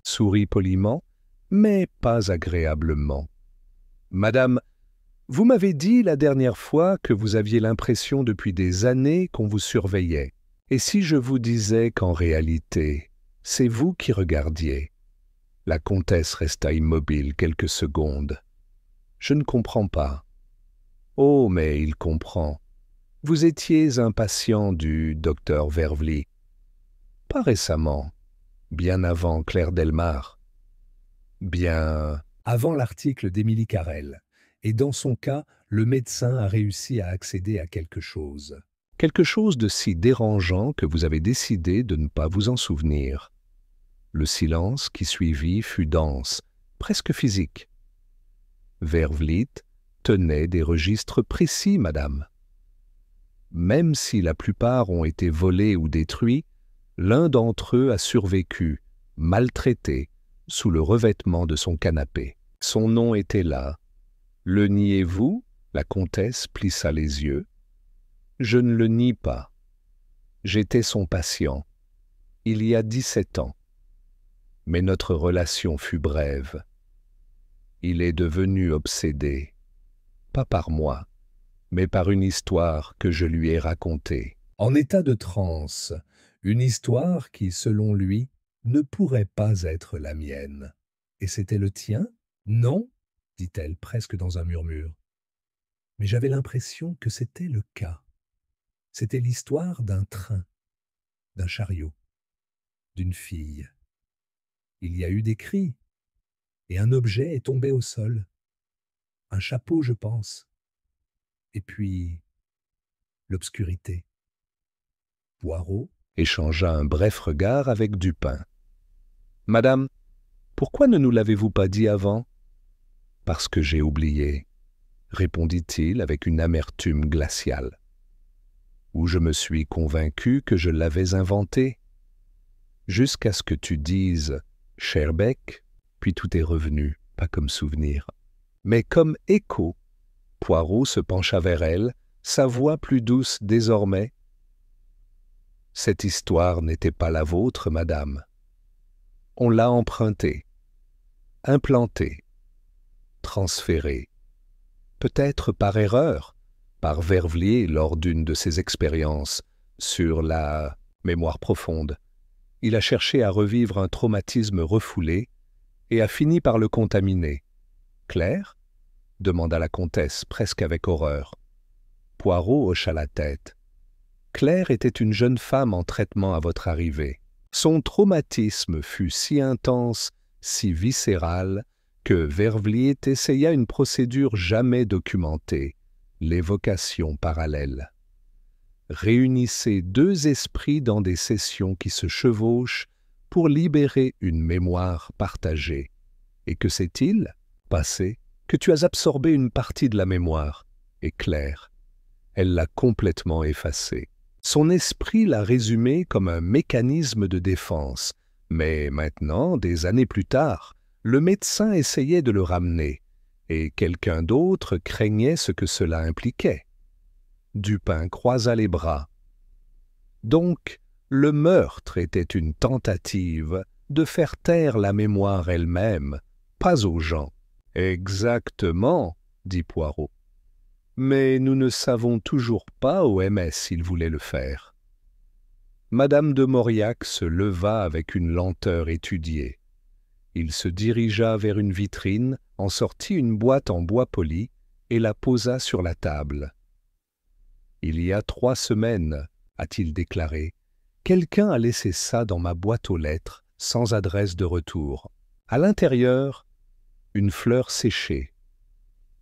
A: sourit poliment, mais pas agréablement. « Madame, vous m'avez dit la dernière fois que vous aviez l'impression depuis des années qu'on vous surveillait. Et si je vous disais qu'en réalité, c'est vous qui regardiez ?» La comtesse resta immobile quelques secondes. « Je ne comprends pas. »« Oh, mais il comprend. Vous étiez impatient du docteur Vervliet. »« Pas récemment. Bien avant Claire Delmar. »« Bien avant l'article d'Émilie Carrel. Et dans son cas, le médecin a réussi à accéder à quelque chose. Quelque chose de si dérangeant que vous avez décidé de ne pas vous en souvenir. » Le silence qui suivit fut dense, presque physique. « Vervliet tenait des registres précis, madame. Même si la plupart ont été volés ou détruits, l'un d'entre eux a survécu, maltraité, sous le revêtement de son canapé. Son nom était là. Le niez-vous? » La comtesse plissa les yeux. « Je ne le nie pas. J'étais son patient, il y a 17 ans. Mais notre relation fut brève. Il est devenu obsédé, pas par moi, mais par une histoire que je lui ai racontée. En état de transe, une histoire qui, selon lui, ne pourrait pas être la mienne. Et c'était le tien? Non, dit-elle presque dans un murmure. Mais j'avais l'impression que c'était le cas. C'était l'histoire d'un train, d'un chariot, d'une fille. Il y a eu des cris, et un objet est tombé au sol. Un chapeau, je pense. Et puis, l'obscurité. Poirot échangea un bref regard avec Dupin. « Madame, pourquoi ne nous l'avez-vous pas dit avant ?»« Parce que j'ai oublié, » répondit-il avec une amertume glaciale. « Ou je me suis convaincu que je l'avais inventé. Jusqu'à ce que tu dises « Schaerbeek » puis tout est revenu, pas comme souvenir, mais comme écho. Poirot se pencha vers elle, sa voix plus douce désormais. « Cette histoire n'était pas la vôtre, madame. On l'a empruntée, implantée, transférée, peut-être par erreur, par Verviers lors d'une de ses expériences sur la mémoire profonde. Il a cherché à revivre un traumatisme refoulé et a fini par le contaminer. « Claire ?» demanda la comtesse, presque avec horreur. Poirot hocha la tête. Claire était une jeune femme en traitement à votre arrivée. Son traumatisme fut si intense, si viscéral, que Verviers essaya une procédure jamais documentée, l'évocation parallèle. Réunissez deux esprits dans des sessions qui se chevauchent pour libérer une mémoire partagée. Et que s'est-il passé? Que tu as absorbé une partie de la mémoire. Et Claire, elle l'a complètement effacée. Son esprit l'a résumé comme un mécanisme de défense. Mais maintenant, des années plus tard, le médecin essayait de le ramener, et quelqu'un d'autre craignait ce que cela impliquait. Dupin croisa les bras. Donc, le meurtre était une tentative de faire taire la mémoire elle-même, pas aux gens. « Exactement, » dit Poirot. « Mais nous ne savons toujours pas au MS s'il voulait le faire. » Madame de Mauriac se leva avec une lenteur étudiée. Il se dirigea vers une vitrine, en sortit une boîte en bois poli et la posa sur la table. « Il y a 3 semaines, a-t-il déclaré, quelqu'un a laissé ça dans ma boîte aux lettres, sans adresse de retour. À l'intérieur, une fleur séchée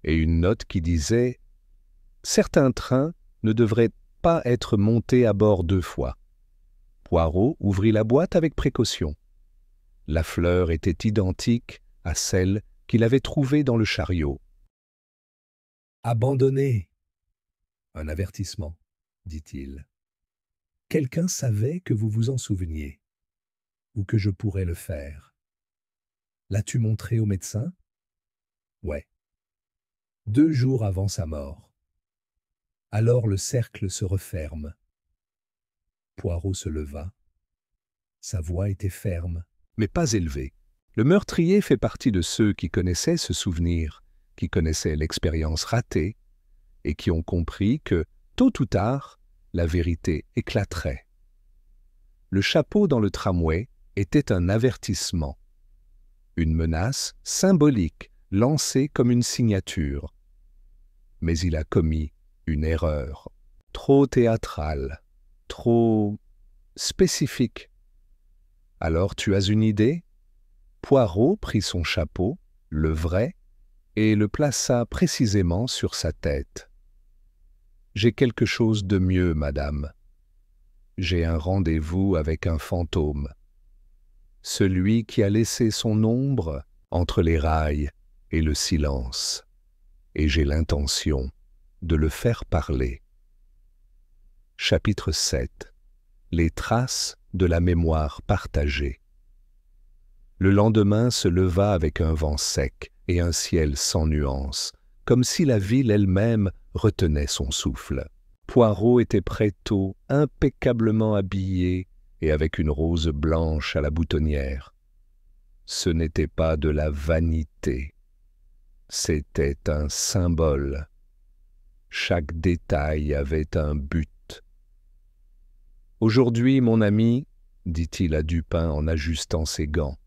A: et une note qui disait « Certains trains ne devraient pas être montés à bord 2 fois. » Poirot ouvrit la boîte avec précaution. La fleur était identique à celle qu'il avait trouvée dans le chariot. « Abandonnée !» Un avertissement, dit-il. « Quelqu'un savait que vous vous en souveniez, ou que je pourrais le faire. L'as-tu montré au médecin? » « Ouais. 2 jours avant sa mort. Alors le cercle se referme. » Poirot se leva. Sa voix était ferme, mais pas élevée. Le meurtrier fait partie de ceux qui connaissaient ce souvenir, qui connaissaient l'expérience ratée, et qui ont compris que, tôt ou tard, la vérité éclaterait. Le chapeau dans le tramway était un avertissement, une menace symbolique lancée comme une signature. Mais il a commis une erreur, trop théâtrale, trop spécifique. Alors tu as une idée? Poirot prit son chapeau, le vrai, et le plaça précisément sur sa tête. J'ai quelque chose de mieux, madame. J'ai un rendez-vous avec un fantôme. Celui qui a laissé son ombre entre les rails et le silence. Et j'ai l'intention de le faire parler. Chapitre 7. Les traces de la mémoire partagée. Le lendemain se leva avec un vent sec et un ciel sans nuances, comme si la ville elle-même retenait son souffle. Poirot était prêt tôt, impeccablement habillé et avec une rose blanche à la boutonnière. Ce n'était pas de la vanité, c'était un symbole. Chaque détail avait un but. « Aujourd'hui, mon ami, dit-il à Dupin en ajustant ses gants,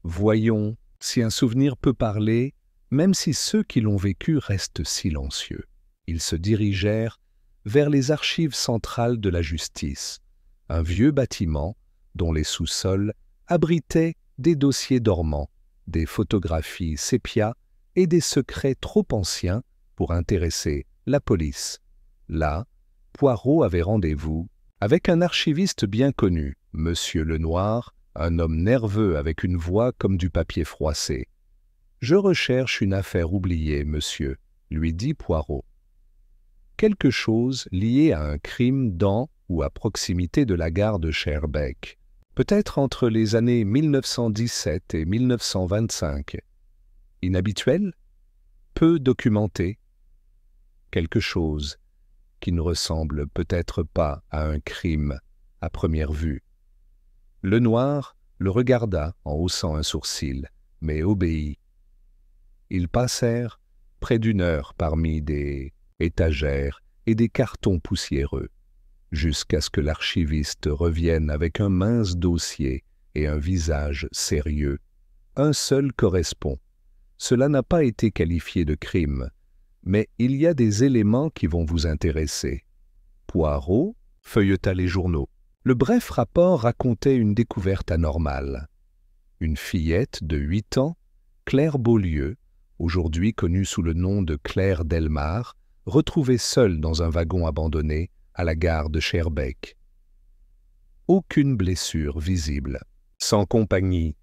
A: voyons si un souvenir peut parler, même si ceux qui l'ont vécu restent silencieux. » Ils se dirigèrent vers les archives centrales de la justice, un vieux bâtiment dont les sous-sols abritaient des dossiers dormants, des photographies sépia et des secrets trop anciens pour intéresser la police. Là, Poirot avait rendez-vous avec un archiviste bien connu, Monsieur Lenoir, un homme nerveux avec une voix comme du papier froissé. « Je recherche une affaire oubliée, monsieur, » lui dit Poirot. Quelque chose lié à un crime dans ou à proximité de la gare de Schaerbeek. peut-être entre les années 1917 et 1925. Inhabituel, peu documenté, quelque chose qui ne ressemble peut-être pas à un crime à première vue. Le noir le regarda en haussant un sourcil, mais obéit. Ils passèrent près d'une heure parmi des étagères et des cartons poussiéreux, jusqu'à ce que l'archiviste revienne avec un mince dossier et un visage sérieux. Un seul correspond. Cela n'a pas été qualifié de crime, mais il y a des éléments qui vont vous intéresser. Poirot feuilleta les journaux. Le bref rapport racontait une découverte anormale. Une fillette de 8 ans, Claire Beaulieu, aujourd'hui connue sous le nom de Claire Delmar, retrouvée seule dans un wagon abandonné à la gare de Schaerbeek. Aucune blessure visible. Sans compagnie.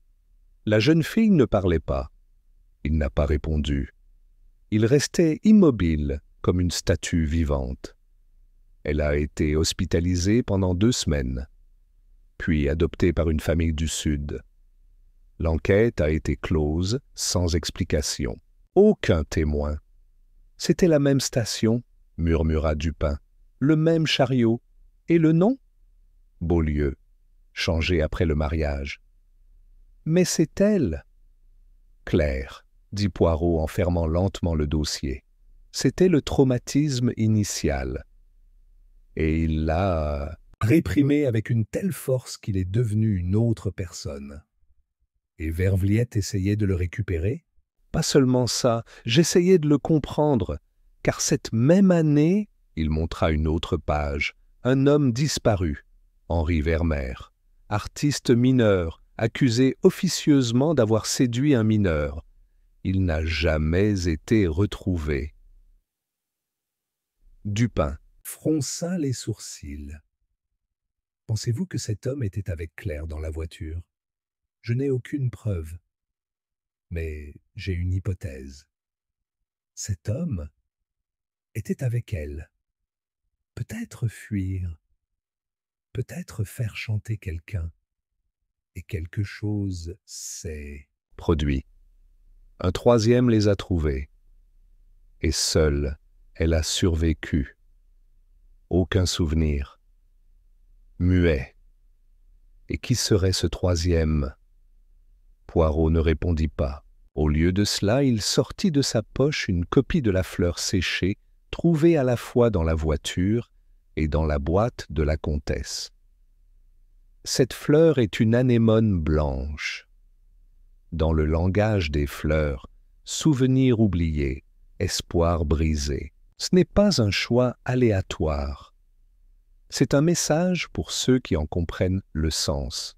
A: La jeune fille ne parlait pas. Il n'a pas répondu. Il restait immobile comme une statue vivante. Elle a été hospitalisée pendant 2 semaines, puis adoptée par une famille du Sud. L'enquête a été close, sans explication. Aucun témoin. C'était la même station, murmura Dupin, le même chariot. Et le nom? Beaulieu, changé après le mariage. Mais c'est elle. Claire, dit Poirot en fermant lentement le dossier. C'était le traumatisme initial. Et il l'a réprimé avec une telle force qu'il est devenu une autre personne. Et Vervliet essayait de le récupérer? Pas seulement ça, j'essayais de le comprendre, car cette même année, il montra une autre page, un homme disparu, Henri Vermeer, artiste mineur, accusé officieusement d'avoir séduit un mineur. Il n'a jamais été retrouvé. Dupin fronça les sourcils. Pensez-vous que cet homme était avec Claire dans la voiture? Je n'ai aucune preuve, mais j'ai une hypothèse. Cet homme était avec elle. Peut-être fuir, peut-être faire chanter quelqu'un, et quelque chose s'est produit. Un troisième les a trouvés, et seule elle a survécu. Aucun souvenir. Muet. Et qui serait ce troisième? Poirot ne répondit pas. Au lieu de cela, il sortit de sa poche une copie de la fleur séchée, trouvée à la fois dans la voiture et dans la boîte de la comtesse. Cette fleur est une anémone blanche. Dans le langage des fleurs, souvenir oublié, espoir brisé. Ce n'est pas un choix aléatoire. C'est un message pour ceux qui en comprennent le sens.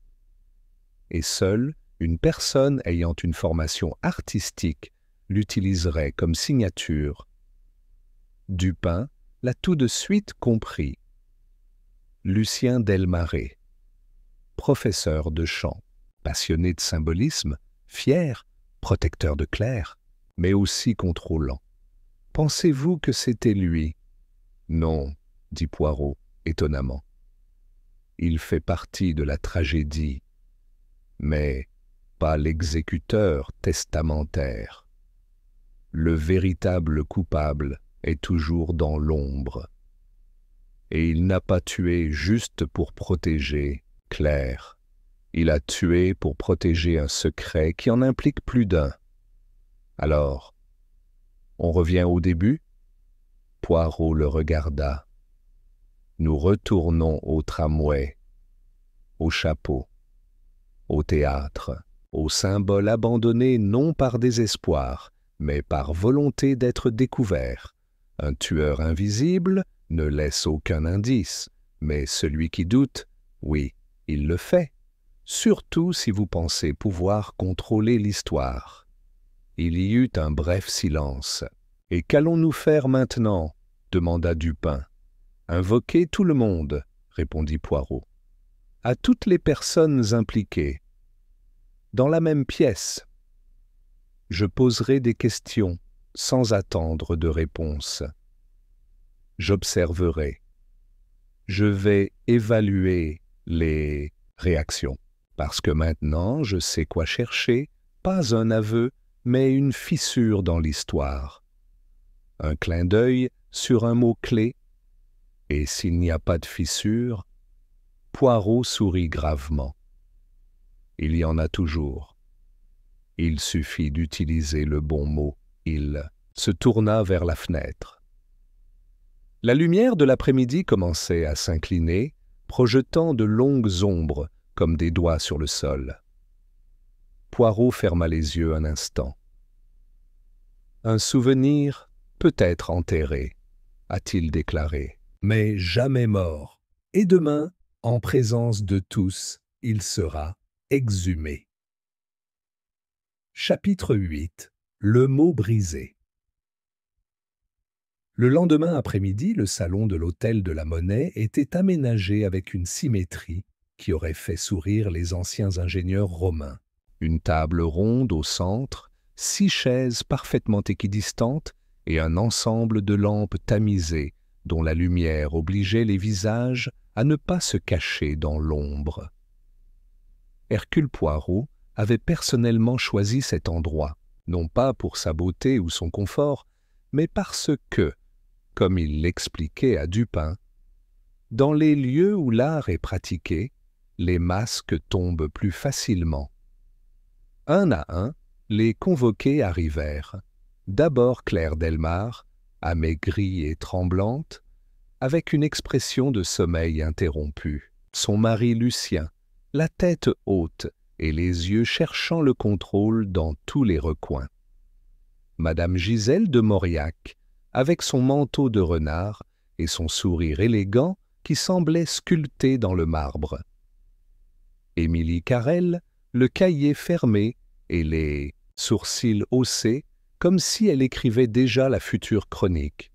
A: Et seule une personne ayant une formation artistique l'utiliserait comme signature. Dupin l'a tout de suite compris. Lucien Delmaré, professeur de chant, passionné de symbolisme, fier, protecteur de Claire, mais aussi contrôlant. Pensez-vous que c'était lui? Non, dit Poirot, étonnamment. Il fait partie de la tragédie, mais pas l'exécuteur testamentaire. Le véritable coupable est toujours dans l'ombre. Et il n'a pas tué juste pour protéger Claire. Il a tué pour protéger un secret qui en implique plus d'un. Alors, on revient au début? Poirot le regarda. Nous retournons au tramway, au chapeau, au théâtre, au symbole abandonné non par désespoir, mais par volonté d'être découvert. Un tueur invisible ne laisse aucun indice, mais celui qui doute, oui, il le fait, surtout si vous pensez pouvoir contrôler l'histoire. Il y eut un bref silence. « Et qu'allons-nous faire maintenant » demanda Dupin. « Invoquer tout le monde » répondit Poirot. « À toutes les personnes impliquées. Dans la même pièce. Je poserai des questions sans attendre de réponse. J'observerai. Je vais évaluer les réactions. parce que maintenant je sais quoi chercher, pas un aveu, mais une fissure dans l'histoire. Un clin d'œil sur un mot-clé, et s'il n'y a pas de fissure, Poirot sourit gravement. Il y en a toujours. Il suffit d'utiliser le bon mot. Il se tourna vers la fenêtre. La lumière de l'après-midi commençait à s'incliner, projetant de longues ombres comme des doigts sur le sol. Poirot ferma les yeux un instant. Un souvenir peut être enterré, a-t-il déclaré, mais jamais mort. Et demain, en présence de tous, il sera exhumé. Chapitre 8. Le mot brisé. Le lendemain après-midi, le salon de l'Hôtel de la Monnaie était aménagé avec une symétrie qui aurait fait sourire les anciens ingénieurs romains. Une table ronde au centre, 6 chaises parfaitement équidistantes et un ensemble de lampes tamisées dont la lumière obligeait les visages à ne pas se cacher dans l'ombre. Hercule Poirot avait personnellement choisi cet endroit, non pas pour sa beauté ou son confort, mais parce que, comme il l'expliquait à Dupin, dans les lieux où l'art est pratiqué, les masques tombent plus facilement. Un à un, les convoqués arrivèrent. D'abord Claire Delmar, amaigrie et tremblante, avec une expression de sommeil interrompu. Son mari Lucien, la tête haute et les yeux cherchant le contrôle dans tous les recoins. Madame Gisèle de Mauriac, avec son manteau de renard et son sourire élégant qui semblait sculpté dans le marbre. Émilie Carrel, le cahier fermé et les sourcils haussés, comme si elle écrivait déjà la future chronique.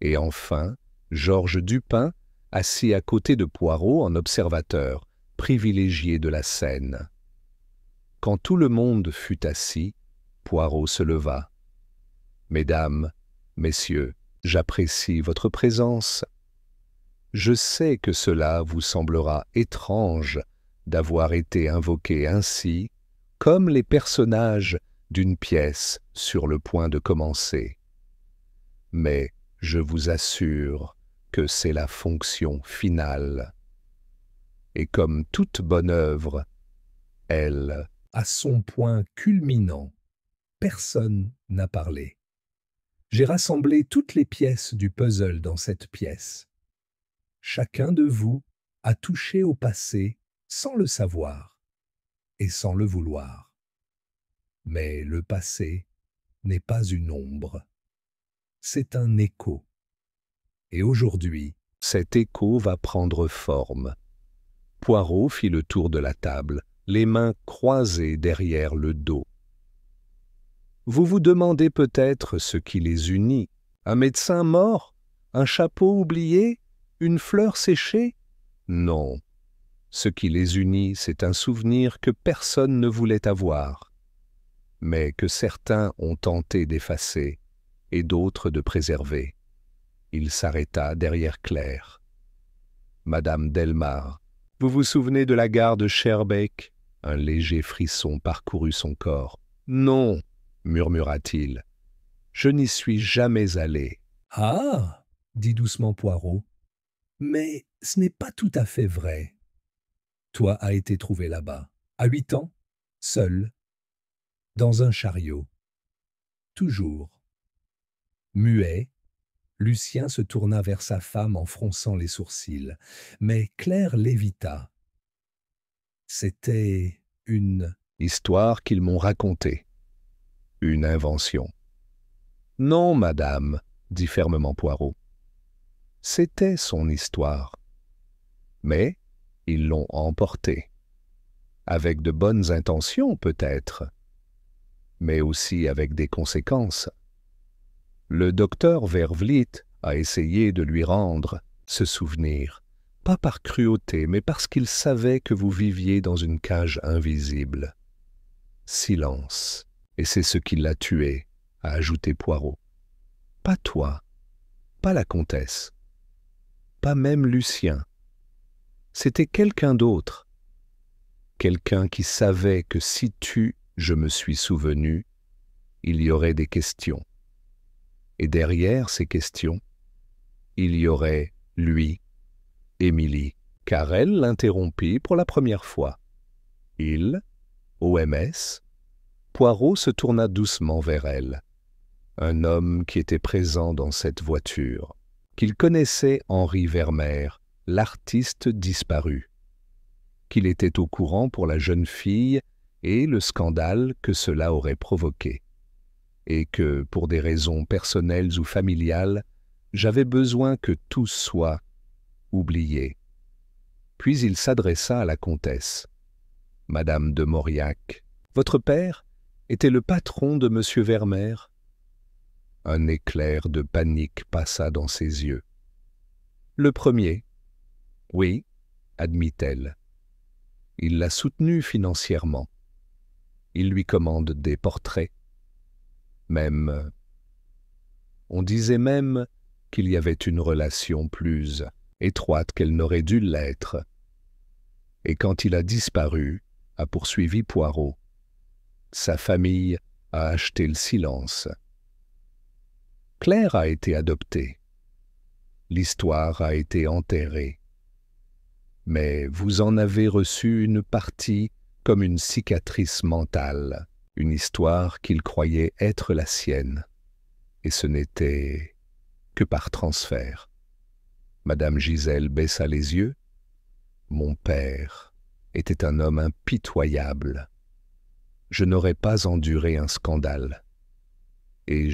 A: Et enfin, Georges Dupin, assis à côté de Poirot en observateur, privilégié de la scène. Quand tout le monde fut assis, Poirot se leva. « Mesdames, Messieurs, j'apprécie votre présence. Je sais que cela vous semblera étrange d'avoir été invoqués ainsi, comme les personnages d'une pièce sur le point de commencer. Mais je vous assure que c'est la fonction finale. Et comme toute bonne œuvre, elle a son point culminant. Personne n'a parlé. J'ai rassemblé toutes les pièces du puzzle dans cette pièce. Chacun de vous a touché au passé sans le savoir et sans le vouloir. Mais le passé n'est pas une ombre. C'est un écho. Et aujourd'hui, cet écho va prendre forme. Poirot fit le tour de la table, les mains croisées derrière le dos. Vous vous demandez peut-être ce qui les unit. Un médecin mort? Un chapeau oublié? Une fleur séchée? Non. Ce qui les unit, c'est un souvenir que personne ne voulait avoir, mais que certains ont tenté d'effacer et d'autres de préserver. Il s'arrêta derrière Claire. Madame Delmar, vous vous souvenez de la gare de Schaerbeek? Un léger frisson parcourut son corps. Non, murmura-t-il. Je n'y suis jamais allé. Ah, dit doucement Poirot. Mais ce n'est pas tout à fait vrai. Toi as été trouvé là-bas, à 8 ans, seul, dans un chariot. Toujours. Muet, Lucien se tourna vers sa femme en fronçant les sourcils, mais Claire l'évita. C'était une histoire qu'ils m'ont racontée. Une invention. Non, madame, dit fermement Poirot. C'était son histoire. Mais ils l'ont emportée. Avec de bonnes intentions, peut-être, mais aussi avec des conséquences. Le docteur Vervliet a essayé de lui rendre ce souvenir, pas par cruauté, mais parce qu'il savait que vous viviez dans une cage invisible. Silence, et c'est ce qui l'a tué, a ajouté Poirot. Pas toi, pas la comtesse, pas même Lucien. C'était quelqu'un d'autre. quelqu'un qui savait que si je me suis souvenu, il y aurait des questions. Et derrière ces questions, il y aurait lui, Émilie, car elle l'interrompit pour la première fois. Il, OMS, Poirot se tourna doucement vers elle. Un homme qui était présent dans cette voiture, qu'il connaissait Henri Vermeer, l'artiste disparu, qu'il était au courant pour la jeune fille et le scandale que cela aurait provoqué, et que, pour des raisons personnelles ou familiales, j'avais besoin que tout soit oublié. Puis il s'adressa à la comtesse. « Madame de Mauriac, votre père était le patron de Monsieur Vermeer ?» Un éclair de panique passa dans ses yeux. « Le premier. »« Oui, » admit-elle. « Il l'a soutenu financièrement. Il lui commande des portraits. Même... On disait même qu'il y avait une relation plus étroite qu'elle n'aurait dû l'être. Et quand il a disparu, a poursuivi Poirot, sa famille a acheté le silence. Claire a été adoptée. L'histoire a été enterrée. Mais vous en avez reçu une partie comme une cicatrice mentale, une histoire qu'il croyait être la sienne. Et ce n'était que par transfert. Madame Gisèle baissa les yeux. Mon père était un homme impitoyable. Je n'aurais pas enduré un scandale. Et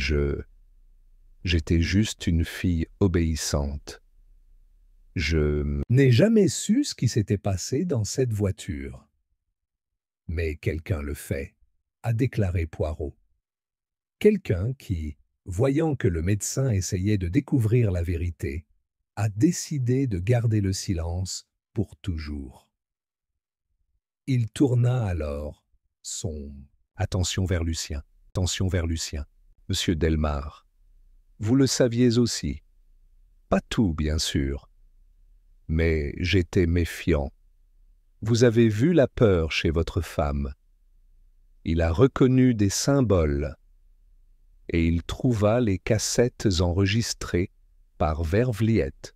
A: j'étais juste une fille obéissante. Je n'ai jamais su ce qui s'était passé dans cette voiture. Mais quelqu'un le fait, a déclaré Poirot. Quelqu'un qui, voyant que le médecin essayait de découvrir la vérité, a décidé de garder le silence pour toujours. Il tourna alors son attention vers Lucien, attention vers Lucien. Monsieur Delmar, vous le saviez aussi. Pas tout, bien sûr. Mais j'étais méfiant. Vous avez vu la peur chez votre femme. Il a reconnu des symboles et il trouva les cassettes enregistrées par Vervliet.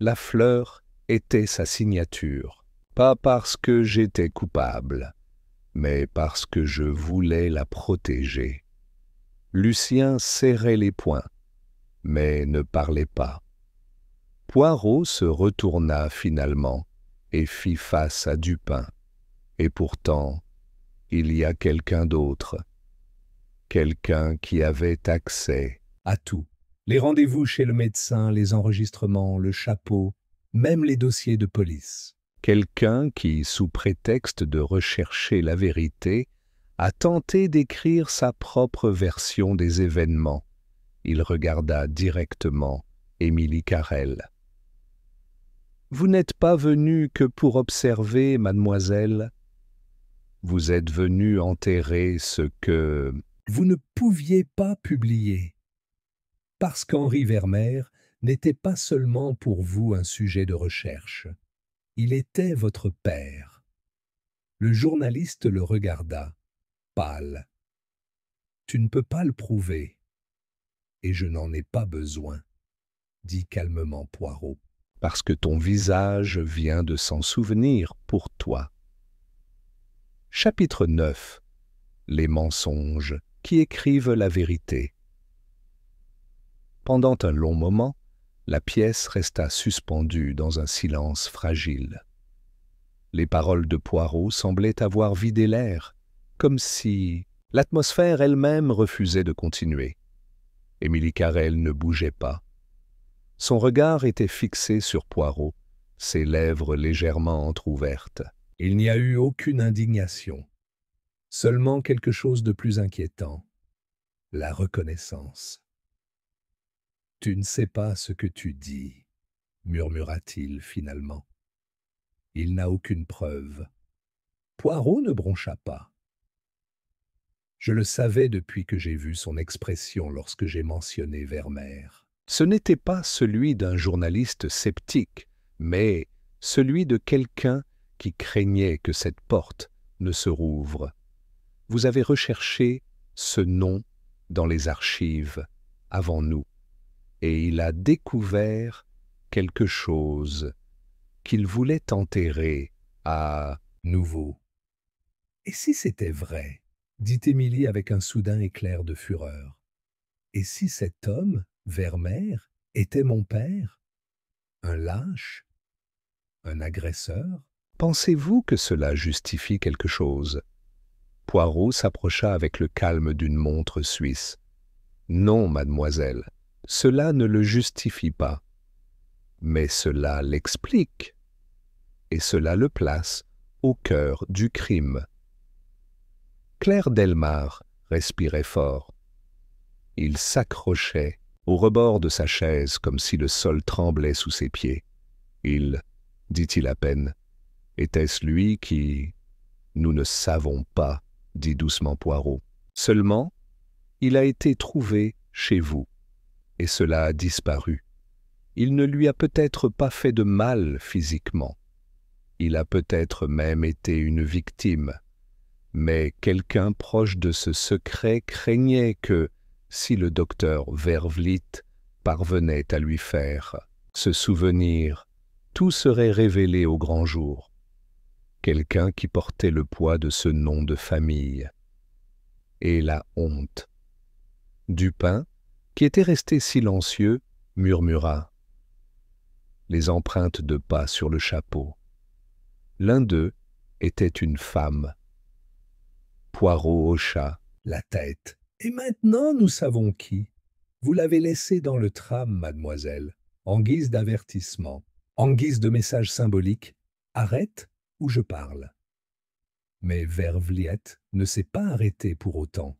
A: La fleur était sa signature, pas parce que j'étais coupable, mais parce que je voulais la protéger. Lucien serrait les poings, mais ne parlait pas. Poirot se retourna finalement et fit face à Dupin. Et pourtant, il y a quelqu'un d'autre. Quelqu'un qui avait accès à tout. Les rendez-vous chez le médecin, les enregistrements, le chapeau, même les dossiers de police. Quelqu'un qui, sous prétexte de rechercher la vérité, a tenté d'écrire sa propre version des événements. Il regarda directement Émilie Carrel. « Vous n'êtes pas venue que pour observer, mademoiselle. Vous êtes venue enterrer ce que vous ne pouviez pas publier. Parce qu'Henri Vermeer n'était pas seulement pour vous un sujet de recherche. Il était votre père. » Le journaliste le regarda, pâle. « Tu ne peux pas le prouver. Et je n'en ai pas besoin, » dit calmement Poirot, « parce que ton visage vient de s'en souvenir pour toi. » Chapitre 9. Les mensonges qui écrivent la vérité. Pendant un long moment, la pièce resta suspendue dans un silence fragile. Les paroles de Poirot semblaient avoir vidé l'air, comme si l'atmosphère elle-même refusait de continuer. Émilie Carrel ne bougeait pas. Son regard était fixé sur Poirot, ses lèvres légèrement entr'ouvertes. Il n'y a eu aucune indignation, seulement quelque chose de plus inquiétant, la reconnaissance. « Tu ne sais pas ce que tu dis, » murmura-t-il finalement. « Il n'a aucune preuve. » Poirot ne broncha pas. « Je le savais depuis que j'ai vu son expression lorsque j'ai mentionné Vermeer. Ce n'était pas celui d'un journaliste sceptique, mais celui de quelqu'un qui craignait que cette porte ne se rouvre. Vous avez recherché ce nom dans les archives avant nous, et il a découvert quelque chose qu'il voulait enterrer à nouveau. Et si c'était vrai, dit Émilie avec un soudain éclair de fureur. Et si cet homme, Vermeer, était mon père? Un lâche? Un agresseur? Pensez-vous que cela justifie quelque chose? Poirot s'approcha avec le calme d'une montre suisse. Non, mademoiselle, cela ne le justifie pas. Mais cela l'explique. Et cela le place au cœur du crime. Claire Delmar respirait fort. Il s'accrochait au rebord de sa chaise comme si le sol tremblait sous ses pieds. Il, dit-il à peine, était-ce lui qui... Nous ne savons pas, dit doucement Poirot. Seulement, il a été trouvé chez vous, et cela a disparu. Il ne lui a peut-être pas fait de mal physiquement. Il a peut-être même été une victime. Mais quelqu'un proche de ce secret craignait que, si le docteur Vervliet parvenait à lui faire se souvenir, tout serait révélé au grand jour. Quelqu'un qui portait le poids de ce nom de famille. Et la honte. Dupin, qui était resté silencieux, murmura. Les empreintes de pas sur le chapeau. L'un d'eux était une femme. Poirot hocha la tête. Et maintenant nous savons qui. Vous l'avez laissé dans le tram, mademoiselle, en guise d'avertissement, en guise de message symbolique. Arrête ou je parle. Mais Vervliet ne s'est pas arrêté pour autant.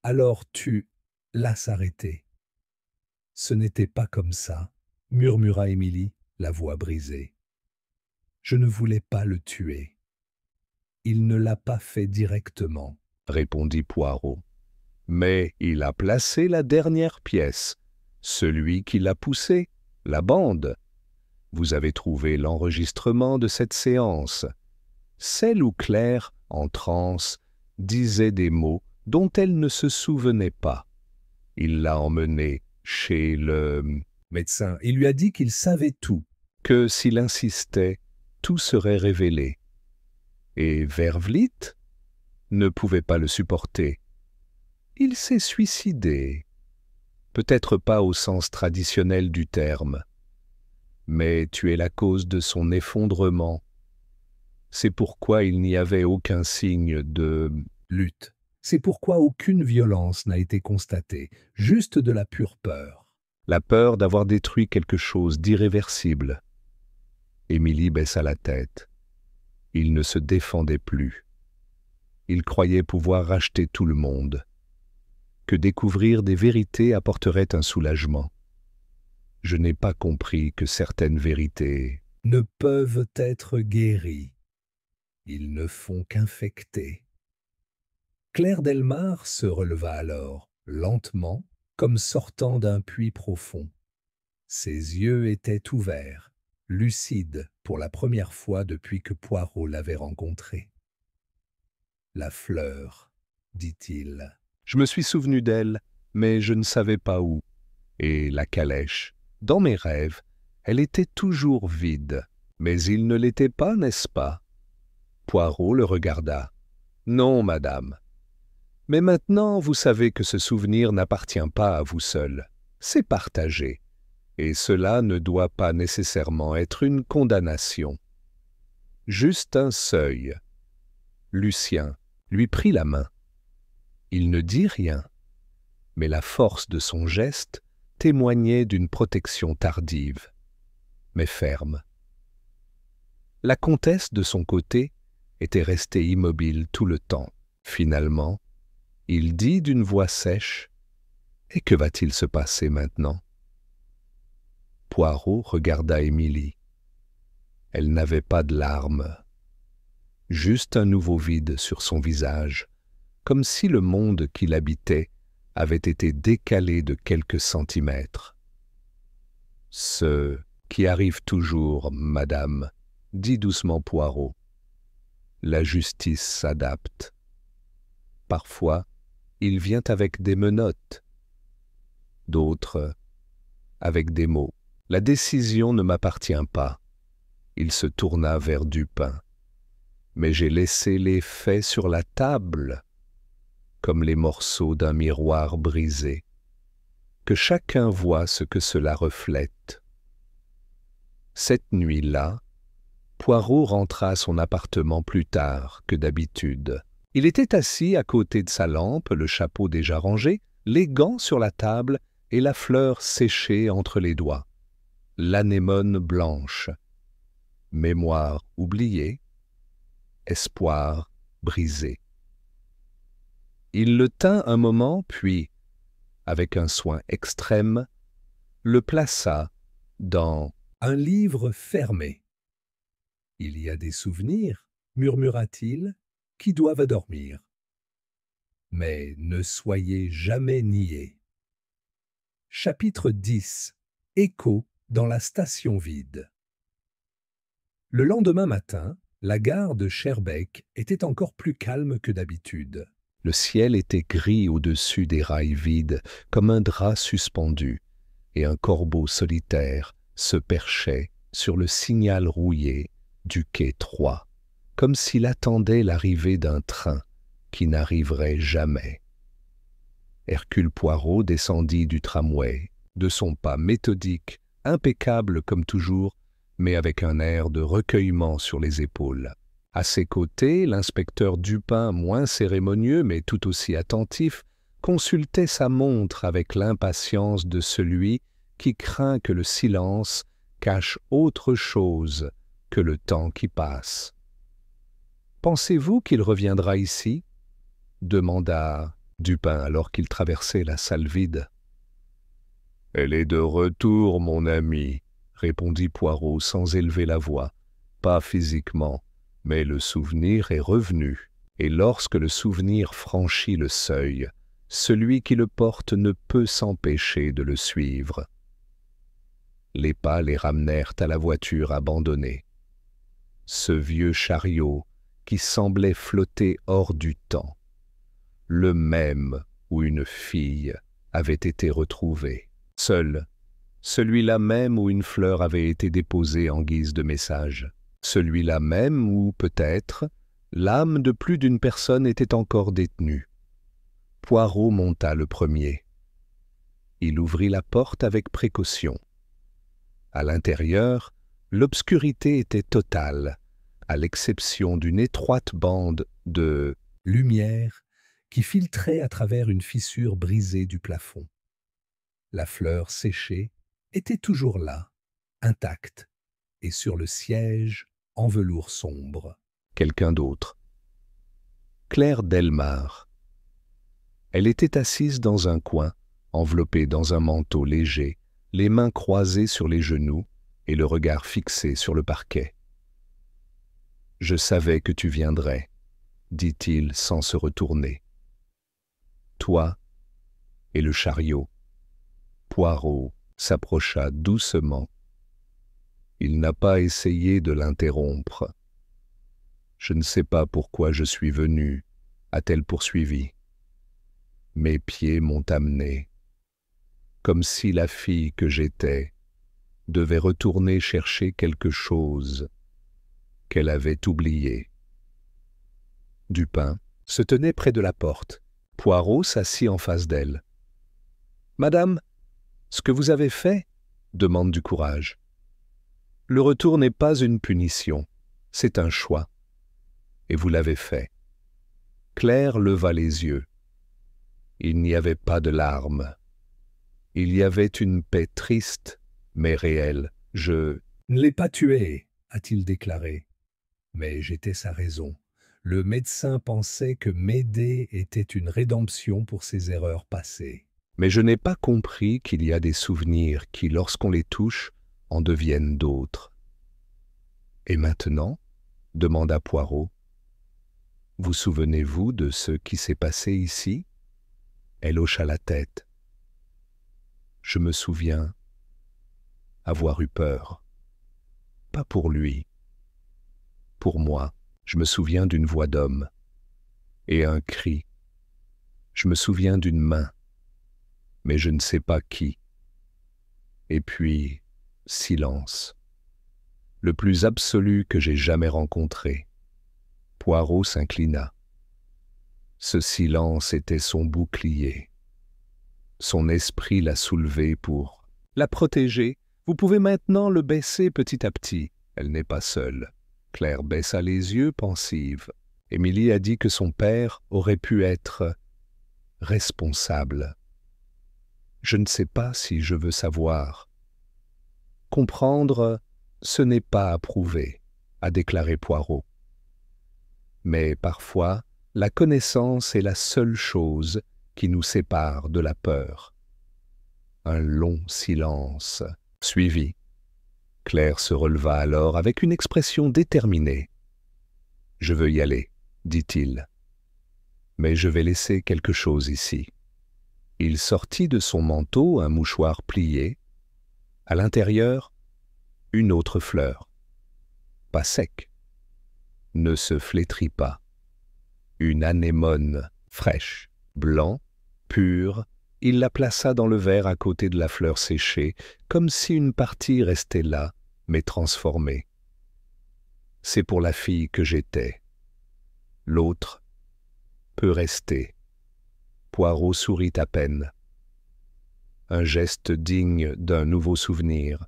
A: Alors tu l'as s'arrêter. Ce n'était pas comme ça, murmura Émilie, la voix brisée. Je ne voulais pas le tuer. Il ne l'a pas fait directement, répondit Poirot. Mais il a placé la dernière pièce, celui qui l'a poussé, la bande. Vous avez trouvé l'enregistrement de cette séance, celle où Claire, en transe, disait des mots dont elle ne se souvenait pas. Il l'a emmenée chez le médecin. Il lui a dit qu'il savait tout, que s'il insistait, tout serait révélé. Et Vervliet ne pouvait pas le supporter. Il s'est suicidé. Peut-être pas au sens traditionnel du terme, mais tu es la cause de son effondrement. C'est pourquoi il n'y avait aucun signe de lutte. C'est pourquoi aucune violence n'a été constatée, juste de la pure peur. La peur d'avoir détruit quelque chose d'irréversible. Émilie baissa la tête. Il ne se défendait plus. Il croyait pouvoir racheter tout le monde. Que découvrir des vérités apporterait un soulagement. Je n'ai pas compris que certaines vérités ne peuvent être guéries. Ils ne font qu'infecter. Claire Delmar se releva alors, lentement, comme sortant d'un puits profond. Ses yeux étaient ouverts, lucides pour la première fois depuis que Poirot l'avait rencontrée. « La fleur, dit-il. Je me suis souvenu d'elle, mais je ne savais pas où. Et la calèche, dans mes rêves, elle était toujours vide. Mais il ne l'était pas, n'est-ce pas ?» Poirot le regarda. « Non, madame. Mais maintenant, vous savez que ce souvenir n'appartient pas à vous seul. C'est partagé. Et cela ne doit pas nécessairement être une condamnation. Juste un seuil. » Lucien lui prit la main. Il ne dit rien, mais la force de son geste témoignait d'une protection tardive, mais ferme. La comtesse, de son côté, était restée immobile tout le temps. Finalement, il dit d'une voix sèche « Et que va-t-il se passer maintenant ?» Poirot regarda Émilie. Elle n'avait pas de larmes, juste un nouveau vide sur son visage, comme si le monde qu'il habitait avait été décalé de quelques centimètres. « Ce qui arrive toujours, madame, dit doucement Poirot. la justice s'adapte. Parfois, il vient avec des menottes, d'autres avec des mots. La décision ne m'appartient pas. Il se tourna vers Dupin. Mais j'ai laissé les faits sur la table, comme les morceaux d'un miroir brisé. Que chacun voie ce que cela reflète. Cette nuit-là, Poirot rentra à son appartement plus tard que d'habitude. Il était assis à côté de sa lampe, le chapeau déjà rangé, les gants sur la table et la fleur séchée entre les doigts. L'anémone blanche. Mémoire oubliée, espoir brisé. Il le tint un moment, puis, avec un soin extrême, le plaça dans un livre fermé. « Il y a des souvenirs, murmura-t-il, qui doivent dormir. Mais ne soyez jamais niais. » Chapitre 10. Écho dans la station vide. Le lendemain matin, la gare de Schaerbeek était encore plus calme que d'habitude. Le ciel était gris au-dessus des rails vides, comme un drap suspendu, et un corbeau solitaire se perchait sur le signal rouillé du quai 3, comme s'il attendait l'arrivée d'un train qui n'arriverait jamais. Hercule Poirot descendit du tramway, de son pas méthodique, impeccable comme toujours, mais avec un air de recueillement sur les épaules. À ses côtés, l'inspecteur Dupin, moins cérémonieux mais tout aussi attentif, consultait sa montre avec l'impatience de celui qui craint que le silence cache autre chose que le temps qui passe. « Pensez-vous qu'il reviendra ici ?» demanda Dupin alors qu'il traversait la salle vide. « Elle est de retour, mon ami, » répondit Poirot sans élever la voix. « Pas physiquement, mais le souvenir est revenu, et lorsque le souvenir franchit le seuil, celui qui le porte ne peut s'empêcher de le suivre. » Les pas les ramenèrent à la voiture abandonnée. Ce vieux chariot qui semblait flotter hors du temps, le même où une fille avait été retrouvée. Seul, celui-là même où une fleur avait été déposée en guise de message. Celui-là même où, peut-être, l'âme de plus d'une personne était encore détenue. Poirot monta le premier. Il ouvrit la porte avec précaution. À l'intérieur, l'obscurité était totale, à l'exception d'une étroite bande de lumière qui filtrait à travers une fissure brisée du plafond. La fleur séchée était toujours là, intacte, et sur le siège en velours sombre. Quelqu'un d'autre. Claire Delmar. Elle était assise dans un coin, enveloppée dans un manteau léger, les mains croisées sur les genoux et le regard fixé sur le parquet. « Je savais que tu viendrais, » dit-il sans se retourner. « Toi et le chariot. » Poirot s'approcha doucement. Il n'a pas essayé de l'interrompre. « Je ne sais pas pourquoi je suis venu, » a-t-elle poursuivi. « Mes pieds m'ont amené, comme si la fille que j'étais devait retourner chercher quelque chose qu'elle avait oublié. » Dupin se tenait près de la porte. Poirot s'assit en face d'elle. « Madame, ce que vous avez fait demande du courage. Le retour n'est pas une punition, c'est un choix. Et vous l'avez fait. » Claire leva les yeux. Il n'y avait pas de larmes. Il y avait une paix triste, mais réelle. « Je ne l'ai pas tué, » a-t-il déclaré. Mais j'étais sa raison. Le médecin pensait que m'aider était une rédemption pour ses erreurs passées. Mais je n'ai pas compris qu'il y a des souvenirs qui, lorsqu'on les touche, en deviennent d'autres. « Et maintenant ?» demanda Poirot. « Vous souvenez-vous de ce qui s'est passé ici ?» Elle hocha la tête. « Je me souviens avoir eu peur. Pas pour lui. Pour moi. Je me souviens d'une voix d'homme et un cri. Je me souviens d'une main, mais je ne sais pas qui. Et puis, silence, le plus absolu que j'ai jamais rencontré. Poirot s'inclina. Ce silence était son bouclier. Son esprit l'a soulevé pour la protéger. Vous pouvez maintenant le baisser petit à petit. Elle n'est pas seule. Claire baissa les yeux, pensive. Émilie a dit que son père aurait pu être responsable. Je ne sais pas si je veux savoir. Comprendre, ce n'est pas approuver, a déclaré Poirot. Mais parfois, la connaissance est la seule chose qui nous sépare de la peur. Un long silence suivit. Claire se releva alors avec une expression déterminée. « Je veux y aller, dit-il. Mais je vais laisser quelque chose ici. » Il sortit de son manteau un mouchoir plié. À l'intérieur, une autre fleur. Pas sec. Ne se flétrit pas. Une anémone fraîche, blanc, pure. Il la plaça dans le verre à côté de la fleur séchée, comme si une partie restait là, mais transformée. C'est pour la fille que j'étais. L'autre peut rester. Poirot sourit à peine. Un geste digne d'un nouveau souvenir.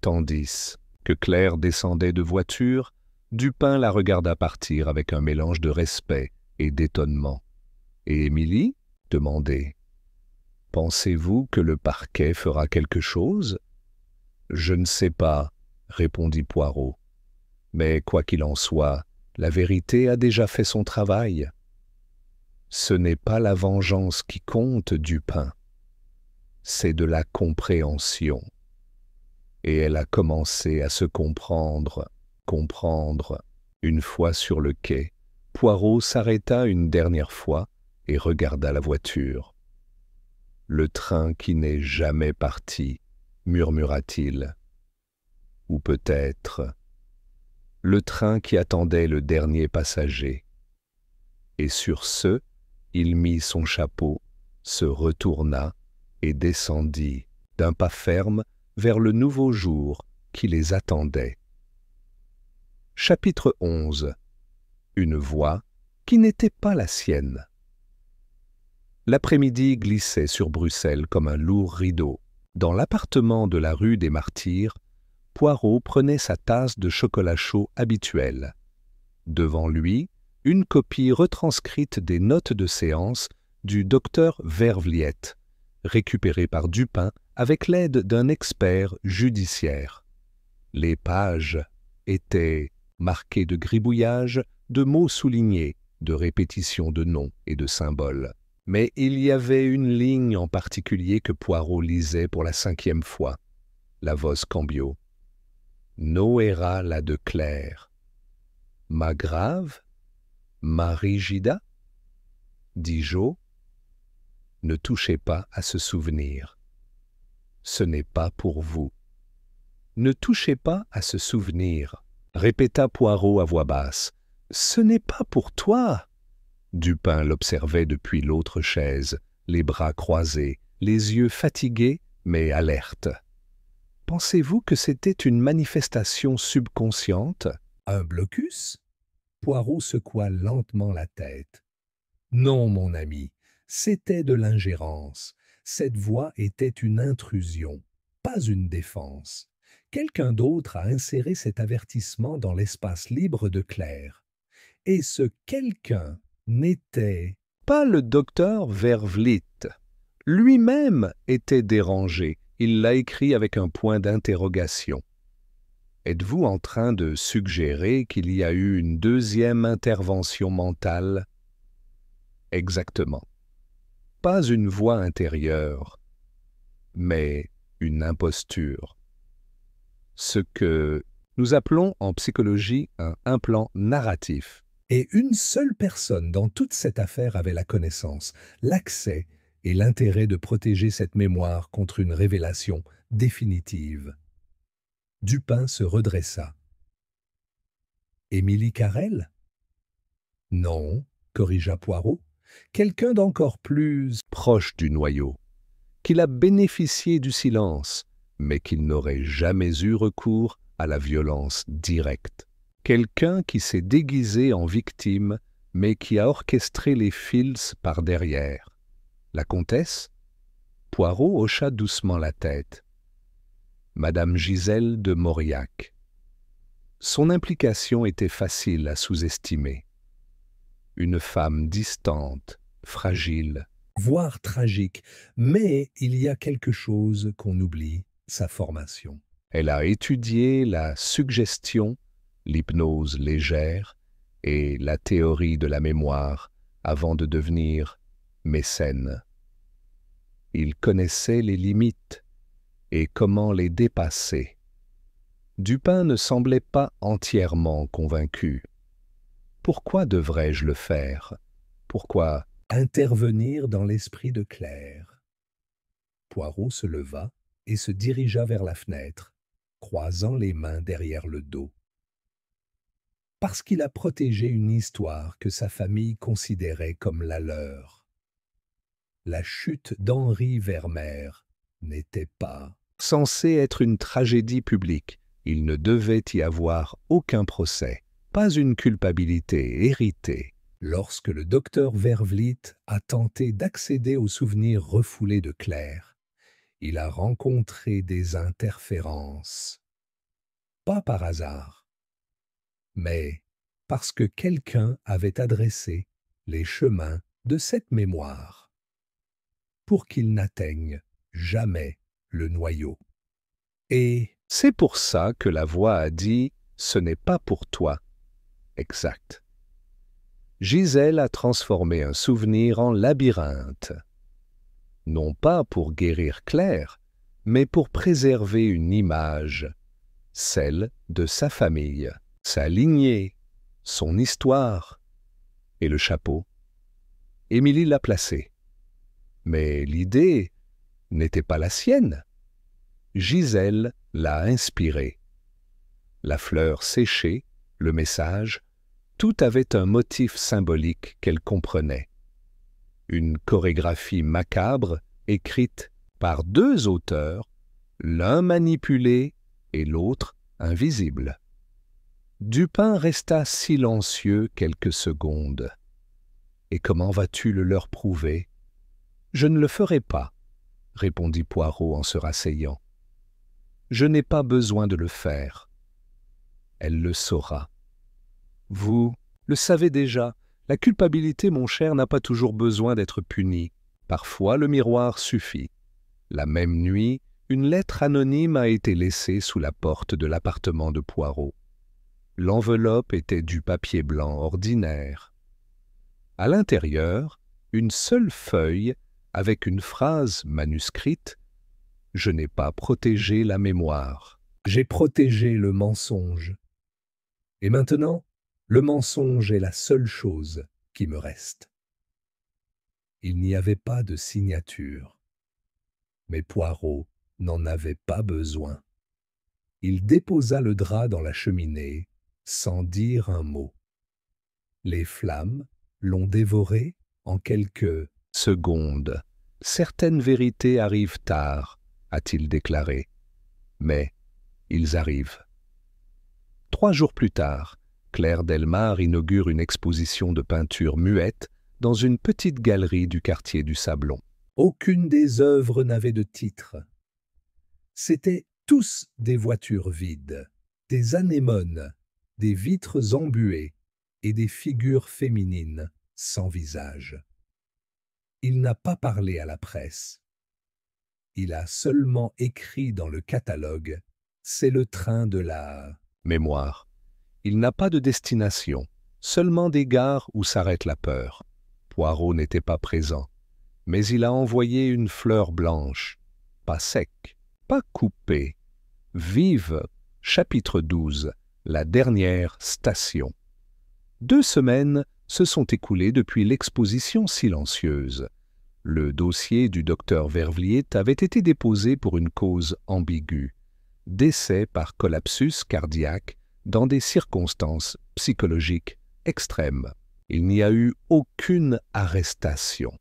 A: Tandis que Claire descendait de voiture, Dupin la regarda partir avec un mélange de respect et d'étonnement. « Et Émilie ?» demandait. « Pensez-vous que le parquet fera quelque chose ?»« Je ne sais pas, » répondit Poirot. « Mais quoi qu'il en soit, la vérité a déjà fait son travail. » Ce n'est pas la vengeance qui compte, Dupin. C'est de la compréhension. Et elle a commencé à se comprendre. Une fois sur le quai, Poirot s'arrêta une dernière fois et regarda la voiture. « Le train qui n'est jamais parti, » murmura-t-il. Ou peut-être le train qui attendait le dernier passager. Et sur ce, il mit son chapeau, se retourna et descendit d'un pas ferme vers le nouveau jour qui les attendait. Chapitre 11. Une voix qui n'était pas la sienne. L'après-midi glissait sur Bruxelles comme un lourd rideau. Dans l'appartement de la rue des Martyrs, Poirot prenait sa tasse de chocolat chaud habituelle. Devant lui, une copie retranscrite des notes de séance du docteur Vervliet, récupérée par Dupin avec l'aide d'un expert judiciaire. Les pages étaient marquées de gribouillages, de mots soulignés, de répétitions de noms et de symboles. Mais il y avait une ligne en particulier que Poirot lisait pour la 5e fois, la Vos Cambio. « Noera la de Claire. Ma grave, ma rigida, dit Jo. Ne touchez pas à ce souvenir. Ce n'est pas pour vous. Ne touchez pas à ce souvenir, répéta Poirot à voix basse. Ce n'est pas pour toi. Dupin l'observait depuis l'autre chaise, les bras croisés, les yeux fatigués mais alertes. Pensez-vous que c'était une manifestation subconsciente, un blocus? Poirot secoua lentement la tête. Non, mon ami, c'était de l'ingérence. Cette voix était une intrusion, pas une défense. Quelqu'un d'autre a inséré cet avertissement dans l'espace libre de Claire. Et ce quelqu'un n'était pas le docteur Vervliet. Lui-même était dérangé. Il l'a écrit avec un point d'interrogation. Êtes-vous en train de suggérer qu'il y a eu une deuxième intervention mentale? Exactement. Pas une voix intérieure, mais une imposture. Ce que nous appelons en psychologie un implant narratif. Et une seule personne dans toute cette affaire avait la connaissance, l'accès et l'intérêt de protéger cette mémoire contre une révélation définitive. Dupin se redressa. Émilie Carrel? Non, corrigea Poirot, quelqu'un d'encore plus proche du noyau, qu'il a bénéficié du silence, mais qu'il n'aurait jamais eu recours à la violence directe. Quelqu'un qui s'est déguisé en victime, mais qui a orchestré les fils par derrière. La comtesse? Poirot hocha doucement la tête. Madame Gisèle de Mauriac. Son implication était facile à sous-estimer. Une femme distante, fragile, voire tragique, mais il y a quelque chose qu'on oublie, sa formation. Elle a étudié la suggestion, l'hypnose légère et la théorie de la mémoire avant de devenir mécène. Il connaissait les limites et comment les dépasser. Dupin ne semblait pas entièrement convaincu. Pourquoi devrais-je le faire? Pourquoi intervenir dans l'esprit de Claire? Poirot se leva et se dirigea vers la fenêtre, croisant les mains derrière le dos. Parce qu'il a protégé une histoire que sa famille considérait comme la leur. La chute d'Henri Vermeer n'était pas censée être une tragédie publique. Il ne devait y avoir aucun procès, pas une culpabilité héritée. Lorsque le docteur Vervliet a tenté d'accéder aux souvenirs refoulés de Claire, il a rencontré des interférences. Pas par hasard, mais parce que quelqu'un avait adressé les chemins de cette mémoire pour qu'il n'atteigne jamais le noyau. Et c'est pour ça que la voix a dit « ce n'est pas pour toi ». Exact. Gisèle a transformé un souvenir en labyrinthe. Non pas pour guérir Claire, mais pour préserver une image, celle de sa famille, sa lignée, son histoire. Et le chapeau? Émilie l'a placé. Mais l'idée n'était pas la sienne. Gisèle l'a inspiré. La fleur séchée, le message, tout avait un motif symbolique qu'elle comprenait. Une chorégraphie macabre écrite par deux auteurs, l'un manipulé et l'autre invisible. Dupin resta silencieux quelques secondes. « Et comment vas-tu le leur prouver ?»« Je ne le ferai pas, » répondit Poirot en se rasseyant. « Je n'ai pas besoin de le faire. Elle le saura. Vous le savez déjà, la culpabilité, mon cher, n'a pas toujours besoin d'être punie. Parfois, le miroir suffit. La même nuit, une lettre anonyme a été laissée sous la porte de l'appartement de Poirot. L'enveloppe était du papier blanc ordinaire. À l'intérieur, une seule feuille avec une phrase manuscrite « Je n'ai pas protégé la mémoire. J'ai protégé le mensonge. Et maintenant, le mensonge est la seule chose qui me reste. » Il n'y avait pas de signature. Mais Poirot n'en avait pas besoin. Il déposa le drap dans la cheminée sans dire un mot. Les flammes l'ont dévoré en quelques secondes. Certaines vérités arrivent tard, a-t-il déclaré. Mais ils arrivent. 3 jours plus tard, Claire Delmar inaugure une exposition de peinture muette dans une petite galerie du quartier du Sablon. Aucune des œuvres n'avait de titre. C'étaient tous des voitures vides, des anémones, des vitres embuées et des figures féminines sans visage. Il n'a pas parlé à la presse. Il a seulement écrit dans le catalogue « C'est le train de la mémoire ». Il n'a pas de destination, seulement des gares où s'arrête la peur. Poirot n'était pas présent, mais il a envoyé une fleur blanche, pas sec, pas coupée, vive, chapitre 12, la dernière station. 2 semaines se sont écoulées depuis l'exposition silencieuse. Le dossier du docteur Vervliet avait été déposé pour une cause ambiguë, décès par collapsus cardiaque dans des circonstances psychologiques extrêmes. Il n'y a eu aucune arrestation.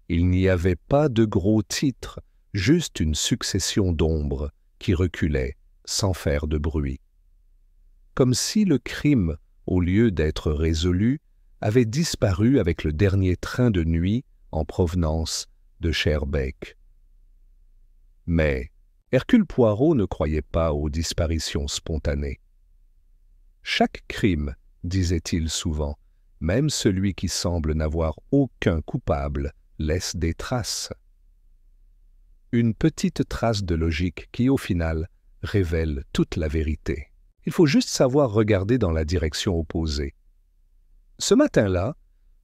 A: Il n'y avait pas de gros titres, juste une succession d'ombres qui reculaient sans faire de bruit. Comme si le crime, au lieu d'être résolu, avait disparu avec le dernier train de nuit en provenance de Schaerbeek. Mais Hercule Poirot ne croyait pas aux disparitions spontanées. Chaque crime, disait-il souvent, même celui qui semble n'avoir aucun coupable, laisse des traces. Une petite trace de logique qui, au final, révèle toute la vérité. Il faut juste savoir regarder dans la direction opposée. Ce matin-là,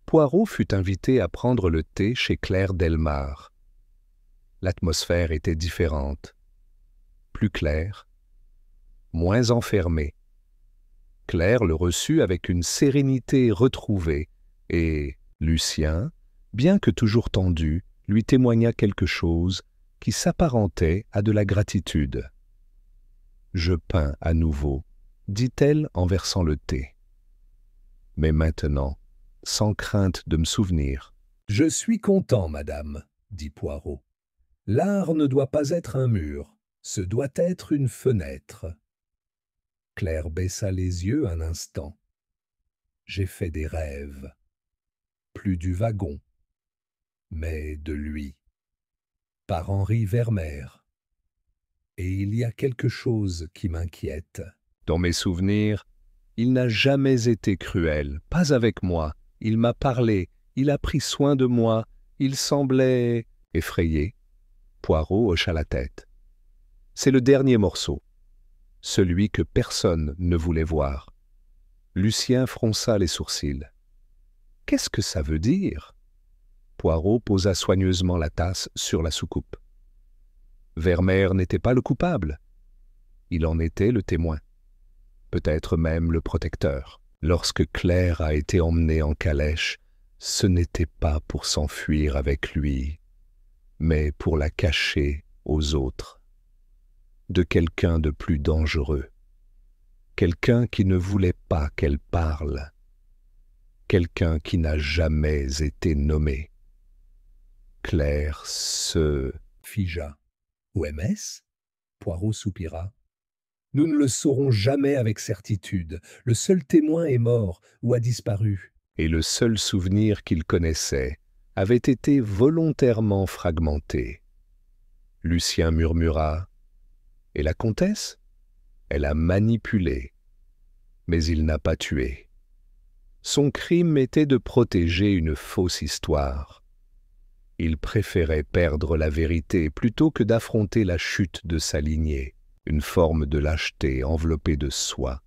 A: Poirot fut invité à prendre le thé chez Claire Delmar. L'atmosphère était différente, plus claire, moins enfermée. Claire le reçut avec une sérénité retrouvée et Lucien, bien que toujours tendu, lui témoigna quelque chose qui s'apparentait à de la gratitude. « Je peins à nouveau », dit-elle en versant le thé. « Mais maintenant, sans crainte de me souvenir. »« Je suis content, madame, » dit Poirot. « L'art ne doit pas être un mur, ce doit être une fenêtre. » Claire baissa les yeux un instant. « J'ai fait des rêves. Plus du wagon, mais de lui. Par Henri Vermeer. Et il y a quelque chose qui m'inquiète. Dans mes souvenirs, il n'a jamais été cruel, pas avec moi. Il m'a parlé, il a pris soin de moi, il semblait effrayé. » Poirot hocha la tête. « C'est le dernier morceau, celui que personne ne voulait voir. » Lucien fronça les sourcils. « Qu'est-ce que ça veut dire ?» Poirot posa soigneusement la tasse sur la soucoupe. Vermeer n'était pas le coupable. Il en était le témoin. Peut-être même le protecteur. Lorsque Claire a été emmenée en calèche, ce n'était pas pour s'enfuir avec lui, mais pour la cacher aux autres. De quelqu'un de plus dangereux. Quelqu'un qui ne voulait pas qu'elle parle. Quelqu'un qui n'a jamais été nommé. Claire se figea. « OMS » Poirot soupira. « Nous ne le saurons jamais avec certitude. Le seul témoin est mort ou a disparu. » Et le seul souvenir qu'il connaissait avait été volontairement fragmenté. Lucien murmura. « Et la comtesse ? Elle a manipulé. Mais il n'a pas tué. Son crime était de protéger une fausse histoire. Il préférait perdre la vérité plutôt que d'affronter la chute de sa lignée, une forme de lâcheté enveloppée de soie.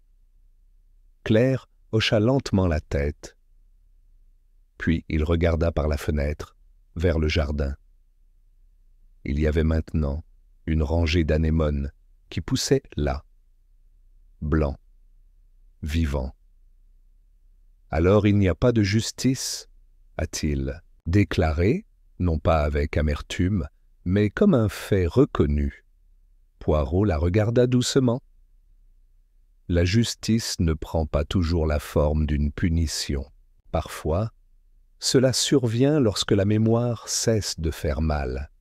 A: Claire hocha lentement la tête, puis il regarda par la fenêtre, vers le jardin. Il y avait maintenant une rangée d'anémones qui poussaient là, blancs, vivants. « Alors il n'y a pas de justice » a-t-il déclaré, non pas avec amertume, mais comme un fait reconnu. Poirot la regarda doucement. La justice ne prend pas toujours la forme d'une punition. Parfois, cela survient lorsque la mémoire cesse de faire mal.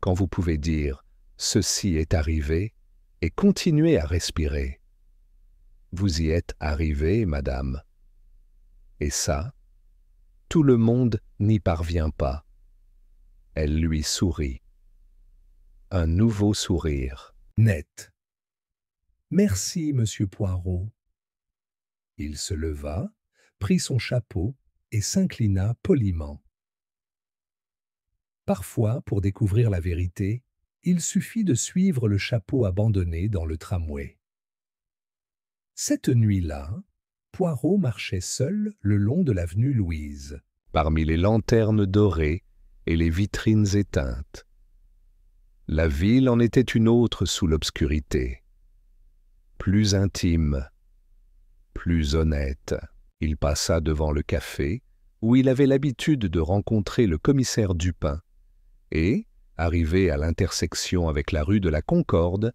A: Quand vous pouvez dire « ceci est arrivé » et continuer à respirer. Vous y êtes arrivée, madame. Et ça, tout le monde n'y parvient pas. Elle lui sourit. Un nouveau sourire, net. « Merci, monsieur Poirot. » Il se leva, prit son chapeau et s'inclina poliment. Parfois, pour découvrir la vérité, il suffit de suivre le chapeau abandonné dans le tramway. Cette nuit-là, Poirot marchait seul le long de l'avenue Louise, parmi les lanternes dorées et les vitrines éteintes. La ville en était une autre sous l'obscurité. Plus intime, plus honnête. Il passa devant le café, où il avait l'habitude de rencontrer le commissaire Dupin, et, arrivé à l'intersection avec la rue de la Concorde,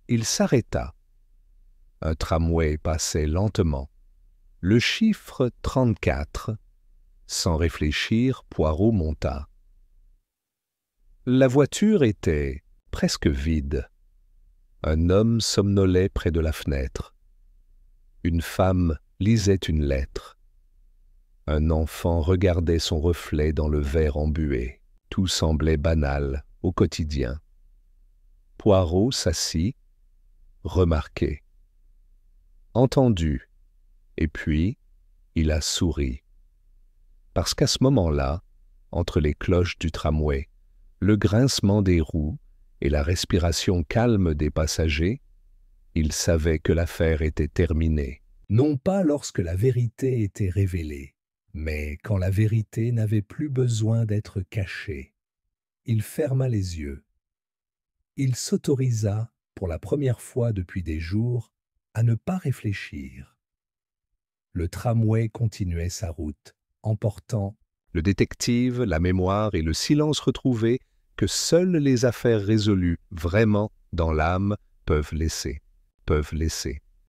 A: il s'arrêta. Un tramway passait lentement. Le chiffre 34. Sans réfléchir, Poirot monta. La voiture était presque vide. Un homme somnolait près de la fenêtre. Une femme lisait une lettre. Un enfant regardait son reflet dans le verre embué. Tout semblait banal, au quotidien. Poirot s'assit, remarqué, entendu, et puis il a souri. Parce qu'à ce moment-là, entre les cloches du tramway, le grincement des roues et la respiration calme des passagers, il savait que l'affaire était terminée. Non pas lorsque la vérité était révélée, mais quand la vérité n'avait plus besoin d'être cachée. Il ferma les yeux. Il s'autorisa, pour la première fois depuis des jours, à ne pas réfléchir. Le tramway continuait sa route, emportant le détective, la mémoire et le silence retrouvé que seules les affaires résolues vraiment dans l'âme peuvent laisser.